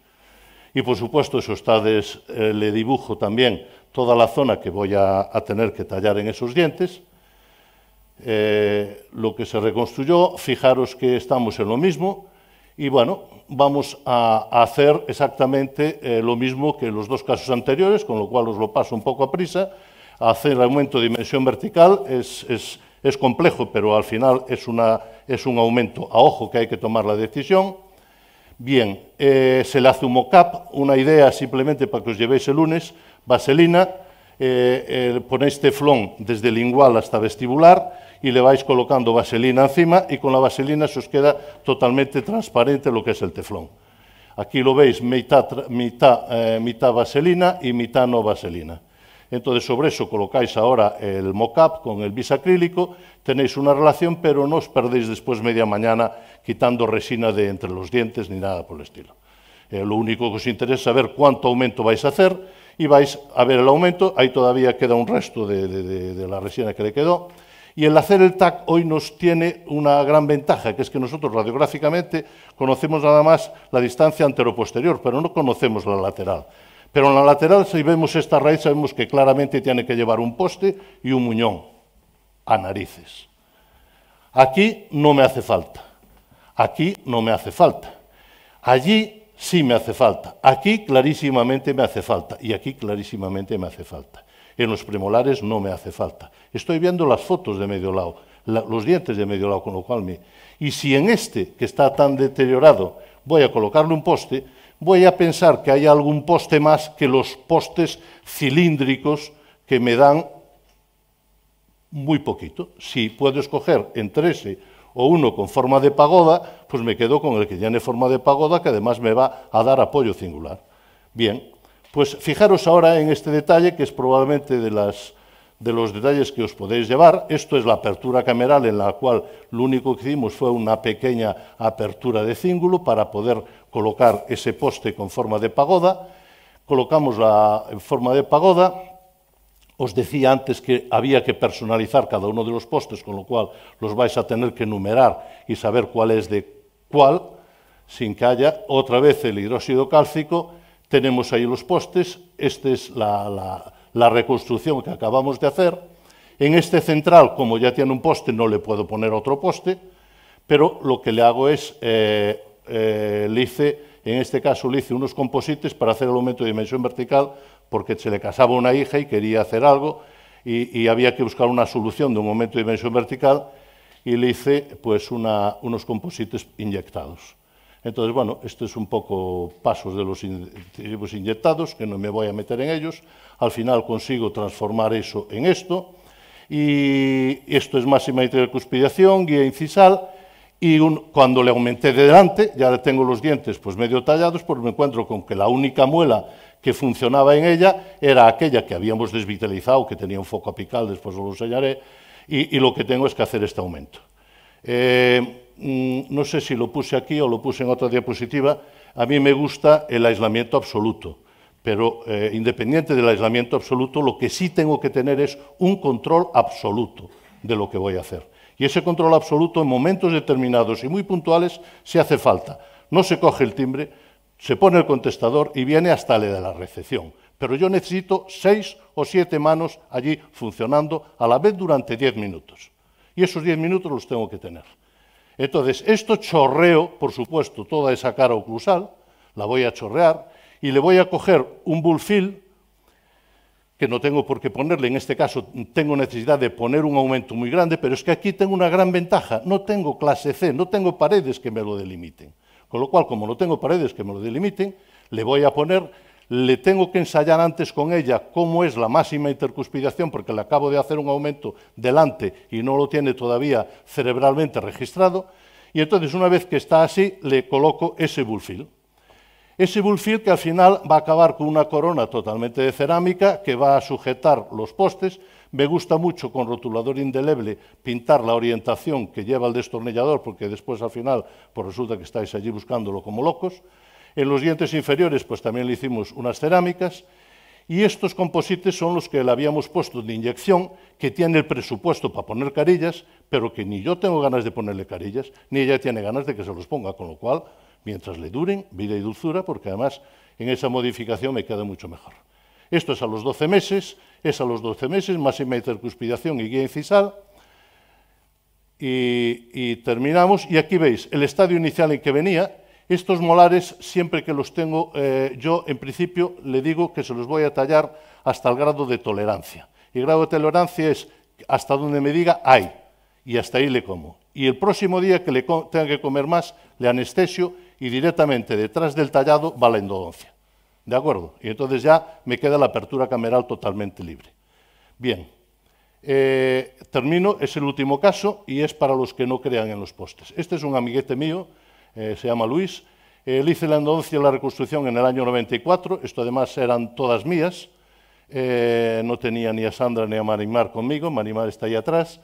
Y por supuesto, eso está, le dibujo también toda la zona que voy a tener que tallar en esos dientes. Lo que se reconstruyó, fijaros que estamos en lo mismo, y bueno, vamos a hacer exactamente lo mismo que en los 2 casos anteriores, con lo cual os lo paso un poco a prisa. Hacer aumento de dimensión vertical es complejo, pero al final es un aumento a ojo que hay que tomar la decisión. Bien, se le hace un mock-up, una idea simplemente para que os llevéis el lunes, vaselina, ponéis teflón desde lingual hasta vestibular y le vais colocando vaselina encima y con la vaselina se os queda totalmente transparente lo que es el teflón. Aquí lo veis, mitad vaselina y mitad no vaselina. Entonces, sobre eso colocáis ahora el mock-up con el bisacrílico, tenéis una relación, pero no os perdéis después media mañana quitando resina de entre los dientes ni nada por el estilo. Lo único que os interesa es saber cuánto aumento vais a hacer y vais a ver el aumento. Ahí todavía queda un resto de la resina que le quedó. Y el hacer el TAC hoy nos tiene una gran ventaja, que es que nosotros radiográficamente conocemos nada más la distancia antero-posterior, pero no conocemos la lateral. Pero en la lateral, si vemos esta raíz, sabemos que claramente tiene que llevar un poste y un muñón a narices. Aquí no me hace falta. Aquí no me hace falta. Allí sí me hace falta. Aquí clarísimamente me hace falta. Y aquí clarísimamente me hace falta. En los premolares no me hace falta. Estoy viendo las fotos de medio lado, los dientes de medio lado, con lo cual Y si en este, que está tan deteriorado, voy a colocarle un poste, voy a pensar que hay algún poste más que los postes cilíndricos que me dan muy poquito. Si puedo escoger entre ese o uno con forma de pagoda, pues me quedo con el que tiene forma de pagoda, que además me va a dar apoyo cingular. Bien, pues fijaros ahora en este detalle, que es probablemente de de los detalles que os podéis llevar. Esto es la apertura cameral, en la cual lo único que hicimos fue una pequeña apertura de cíngulo para poder colocar ese poste con forma de pagoda. Colocamos la en forma de pagoda. Os decía antes que había que personalizar cada uno de los postes, con lo cual los vais a tener que numerar y saber cuál es de cuál, sin que haya otra vez el hidróxido cálcico. Tenemos ahí los postes. Esta es la reconstrucción que acabamos de hacer. En este central, como ya tiene un poste, no le puedo poner otro poste, pero lo que le hago es, en este caso le hice unos composites para hacer el aumento de dimensión vertical, porque se le casaba una hija y quería hacer algo, y había que buscar una solución de un aumento de dimensión vertical, y le hice pues unos composites inyectados. Entonces, bueno, esto es un poco pasos de los incentivos inyectados, que no me voy a meter en ellos. Al final consigo transformar eso en esto, y esto es máxima intercuspidación, guía incisal, y cuando le aumenté de delante, ya tengo los dientes pues medio tallados, pues me encuentro con que la única muela que funcionaba en ella era aquella que habíamos desvitalizado, que tenía un foco apical, después os lo enseñaré, y lo que tengo es que hacer este aumento. No sé si lo puse aquí o lo puse en otra diapositiva. A mí me gusta el aislamiento absoluto, pero independiente del aislamiento absoluto, lo que sí tengo que tener es un control absoluto de lo que voy a hacer. Y ese control absoluto en momentos determinados y muy puntuales se hace falta. No se coge el timbre, se pone el contestador y viene hasta el de la recepción. Pero yo necesito 6 o 7 manos allí funcionando a la vez durante 10 minutos. Y esos 10 minutos los tengo que tener. Entonces, esto chorreo, por supuesto, toda esa cara oclusal, la voy a chorrear, y le voy a coger un bullfill, que no tengo por qué ponerle, en este caso tengo necesidad de poner un aumento muy grande, pero es que aquí tengo una gran ventaja, no tengo clase C, no tengo paredes que me lo delimiten. Con lo cual, como no tengo paredes que me lo delimiten, le voy a poner, le tengo que ensayar antes con ella cómo es la máxima intercuspidación, porque le acabo de hacer un aumento delante y no lo tiene todavía cerebralmente registrado, y entonces una vez que está así, le coloco ese bullfill. Ese bullfill que al final va a acabar con una corona totalmente de cerámica que va a sujetar los postes. Me gusta mucho con rotulador indeleble pintar la orientación que lleva el destornillador, porque después al final pues resulta que estáis allí buscándolo como locos. En los dientes inferiores pues también le hicimos unas cerámicas, y estos composites son los que le habíamos puesto de inyección, que tiene el presupuesto para poner carillas, pero que ni yo tengo ganas de ponerle carillas, ni ella tiene ganas de que se los ponga, con lo cual, mientras le duren, vida y dulzura, porque además en esa modificación me queda mucho mejor. Esto es a los 12 meses, máxima intercuspidación y guía incisal, y terminamos, y aquí veis el estadio inicial en que venía. Estos molares, siempre que los tengo, yo en principio le digo que se los voy a tallar hasta el grado de tolerancia. Y el grado de tolerancia es hasta donde me diga hay, y hasta ahí le como. Y el próximo día que le tenga que comer más, le anestesio, y directamente detrás del tallado va la endodoncia. ¿De acuerdo? Y entonces ya me queda la apertura cameral totalmente libre. Bien, termino, es el último caso, y es para los que no crean en los postes. Este es un amiguete mío, se llama Luis. Le hice la endodoncia y la reconstrucción en el año 94, esto además eran todas mías, no tenía ni a Sandra ni a Marimar conmigo, Marimar está ahí atrás,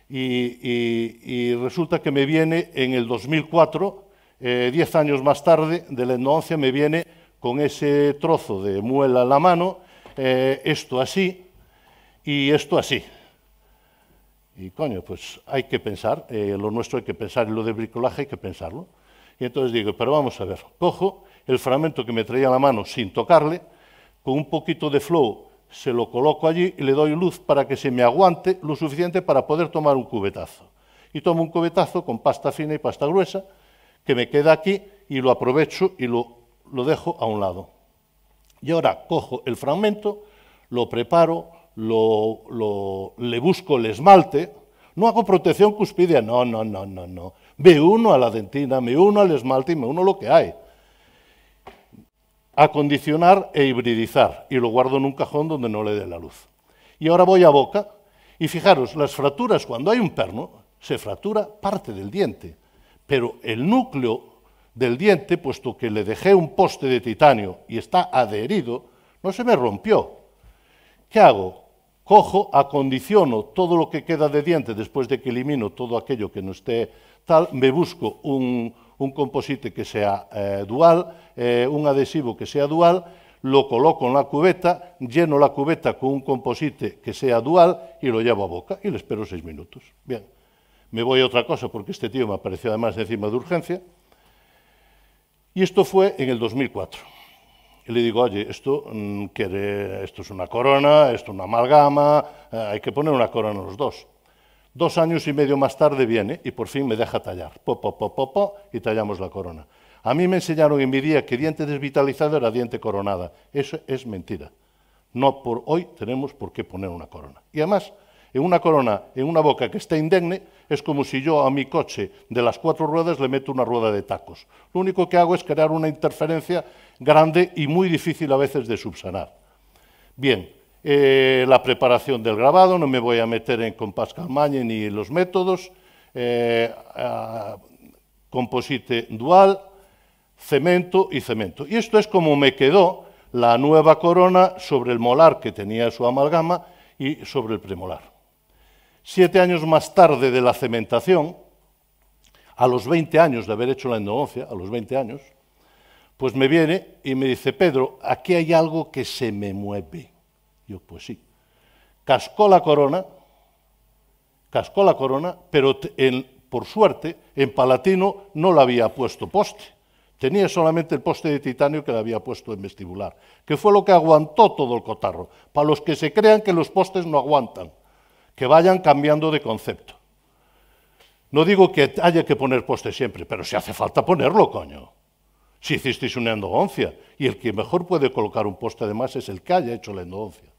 y resulta que me viene en el 2004, 10 años más tarde de la endodoncia, me viene con ese trozo de muela en la mano, esto así y esto así. Y coño, pues hay que pensar, lo nuestro hay que pensar, y lo de bricolaje hay que pensarlo. Y entonces digo, pero vamos a ver, cojo el fragmento que me traía en la mano sin tocarle, con un poquito de flow se lo coloco allí y le doy luz para que se me aguante lo suficiente para poder tomar un cubetazo. Y tomo un cubetazo con pasta fina y pasta gruesa, que me queda aquí, y lo aprovecho y lo dejo a un lado. Y ahora cojo el fragmento, lo preparo, le busco el esmalte, no hago protección cuspidea, no. Me uno a la dentina, me uno al esmalte y me uno lo que hay. Acondicionar e hibridizar, y lo guardo en un cajón donde no le dé la luz. Y ahora voy a boca, y fijaros, las fracturas, cuando hay un perno, se fractura parte del diente, pero el núcleo del diente, puesto que le dejé un poste de titanio y está adherido, no se me rompió. ¿Qué hago? cojo, acondiciono todo lo que queda de diente después de que elimino todo aquello que no esté tal, me busco un composite que sea dual, un adhesivo que sea dual, lo coloco en la cubeta, lleno la cubeta con un composite que sea dual y lo llevo a boca y le espero 6 minutos. Bien, me voy a otra cosa porque este tío me apareció además encima de urgencia. Y esto fue en el 2004. Y le digo, oye, esto es una corona, esto es una amalgama, hay que poner una corona en los dos. 2 años y medio más tarde viene y por fin me deja tallar. Y tallamos la corona. A mí me enseñaron en mi día que diente desvitalizado era diente coronada. Eso es mentira. No por hoy tenemos por qué poner una corona. Y además, en una corona, en una boca que está indemne, es como si yo a mi coche de las 4 ruedas le meto una rueda de tacos. Lo único que hago es crear una interferencia grande y muy difícil a veces de subsanar. Bien, la preparación del grabado, no me voy a meter en compás Calmagne ni en los métodos, composite dual, cemento y cemento. Y esto es como me quedó la nueva corona sobre el molar que tenía su amalgama y sobre el premolar. 7 años más tarde de la cementación, a los 20 años de haber hecho la endodoncia, a los 20 años, pues me viene y me dice, Pedro, aquí hay algo que se me mueve. Yo, pues sí. Cascó la corona, pero por suerte, en Palatino no le había puesto poste. Tenía solamente el poste de titanio que le había puesto en vestibular, que fue lo que aguantó todo el cotarro. Para los que se crean que los postes no aguantan, que vayan cambiando de concepto. No digo que haya que poner poste siempre, pero si hace falta ponerlo, coño. Si hicisteis una endodoncia, y el que mejor puede colocar un poste además es el que haya hecho la endodoncia.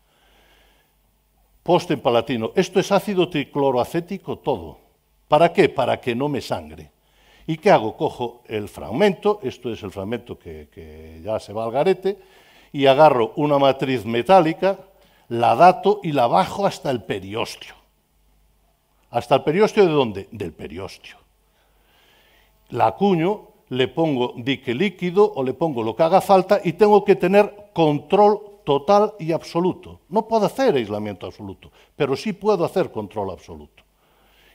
Poste en Palatino. Esto es ácido tricloroacético todo. ¿Para qué? Para que no me sangre. ¿Y qué hago? Cojo el fragmento, esto es el fragmento que ya se va al garete, y agarro una matriz metálica, la dato y la bajo hasta el periósteo. ¿Hasta el periósteo de dónde? Del periósteo. La acuño, le pongo dique líquido o le pongo lo que haga falta y tengo que tener control total y absoluto. No puedo hacer aislamiento absoluto, pero sí puedo hacer control absoluto.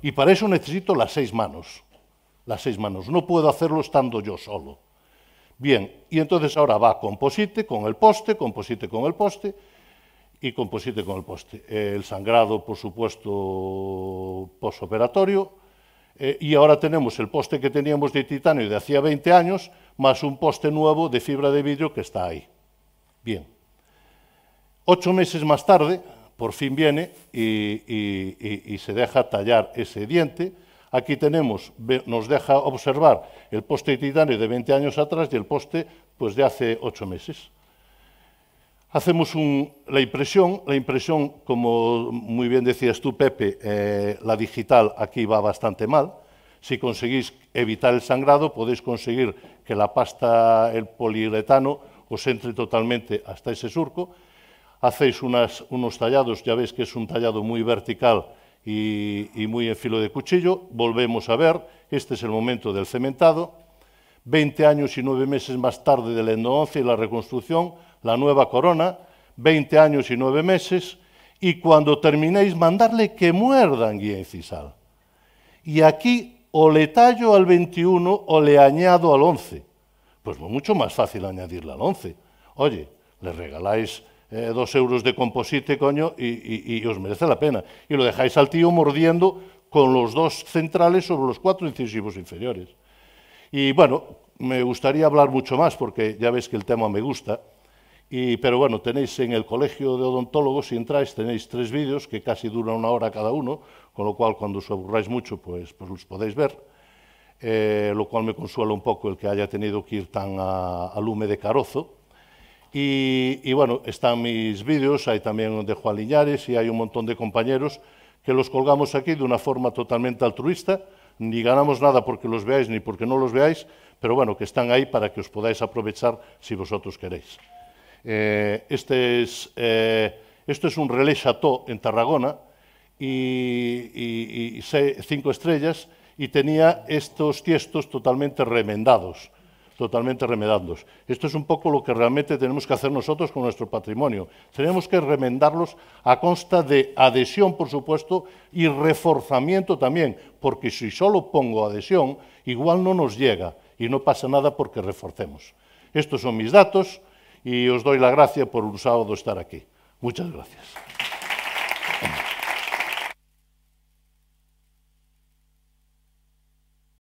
Y para eso necesito las 6 manos. Las 6 manos. No puedo hacerlo estando yo solo. Bien, y entonces ahora va composite con el poste, composite con el poste y composite con el poste. El sangrado, por supuesto, posoperatorio. Y ahora tenemos el poste que teníamos de titanio de hacía 20 años, más un poste nuevo de fibra de vidrio que está ahí. Bien. 8 meses más tarde, por fin viene y se deja tallar ese diente. Aquí tenemos, nos deja observar el poste de titanio de 20 años atrás y el poste pues, de hace 8 meses. Hacemos la impresión, como muy bien decías tú, Pepe, la digital aquí va bastante mal. Si conseguís evitar el sangrado, podéis conseguir que la pasta, el poliuretano, os entre totalmente hasta ese surco. Hacéis unos tallados, ya veis que es un tallado muy vertical y muy en filo de cuchillo. Volvemos a ver, este es el momento del cementado. 20 años y 9 meses más tarde de la endodoncia y la reconstrucción, la nueva corona, 20 años y 9 meses, y cuando terminéis, mandarle que muerdan guía incisal. Y aquí o le tallo al 21 o le añado al 11. Pues mucho más fácil añadirle al 11. Oye, le regaláis 2 euros de composite, coño, y os merece la pena. Y lo dejáis al tío mordiendo con los 2 centrales sobre los 4 incisivos inferiores. Y bueno, me gustaría hablar mucho más porque ya veis que el tema me gusta. Pero bueno, tenéis en el colegio de odontólogos, si entráis, tenéis 3 vídeos que casi duran 1 hora cada uno, con lo cual cuando os aburráis mucho, pues los podéis ver. Lo cual me consuela un poco el que haya tenido que ir tan a lume de carozo. Y bueno, están mis vídeos, hay también de Juan Liñares y hay un montón de compañeros que los colgamos aquí de una forma totalmente altruista, ni ganamos nada porque los veáis ni porque no los veáis, pero bueno, que están ahí para que os podáis aprovechar si vosotros queréis. Esto es un Relais Chateau en Tarragona y 5 estrellas y tenía estos tiestos totalmente remendados. totalmente remedándolos. Esto es un poco lo que realmente tenemos que hacer nosotros con nuestro patrimonio. Tenemos que remendarlos a consta de adhesión, por supuesto, y reforzamiento también, porque si solo pongo adhesión, igual no nos llega y no pasa nada porque reforcemos. Estos son mis datos y os doy la gracia por un sábado estar aquí. Muchas gracias.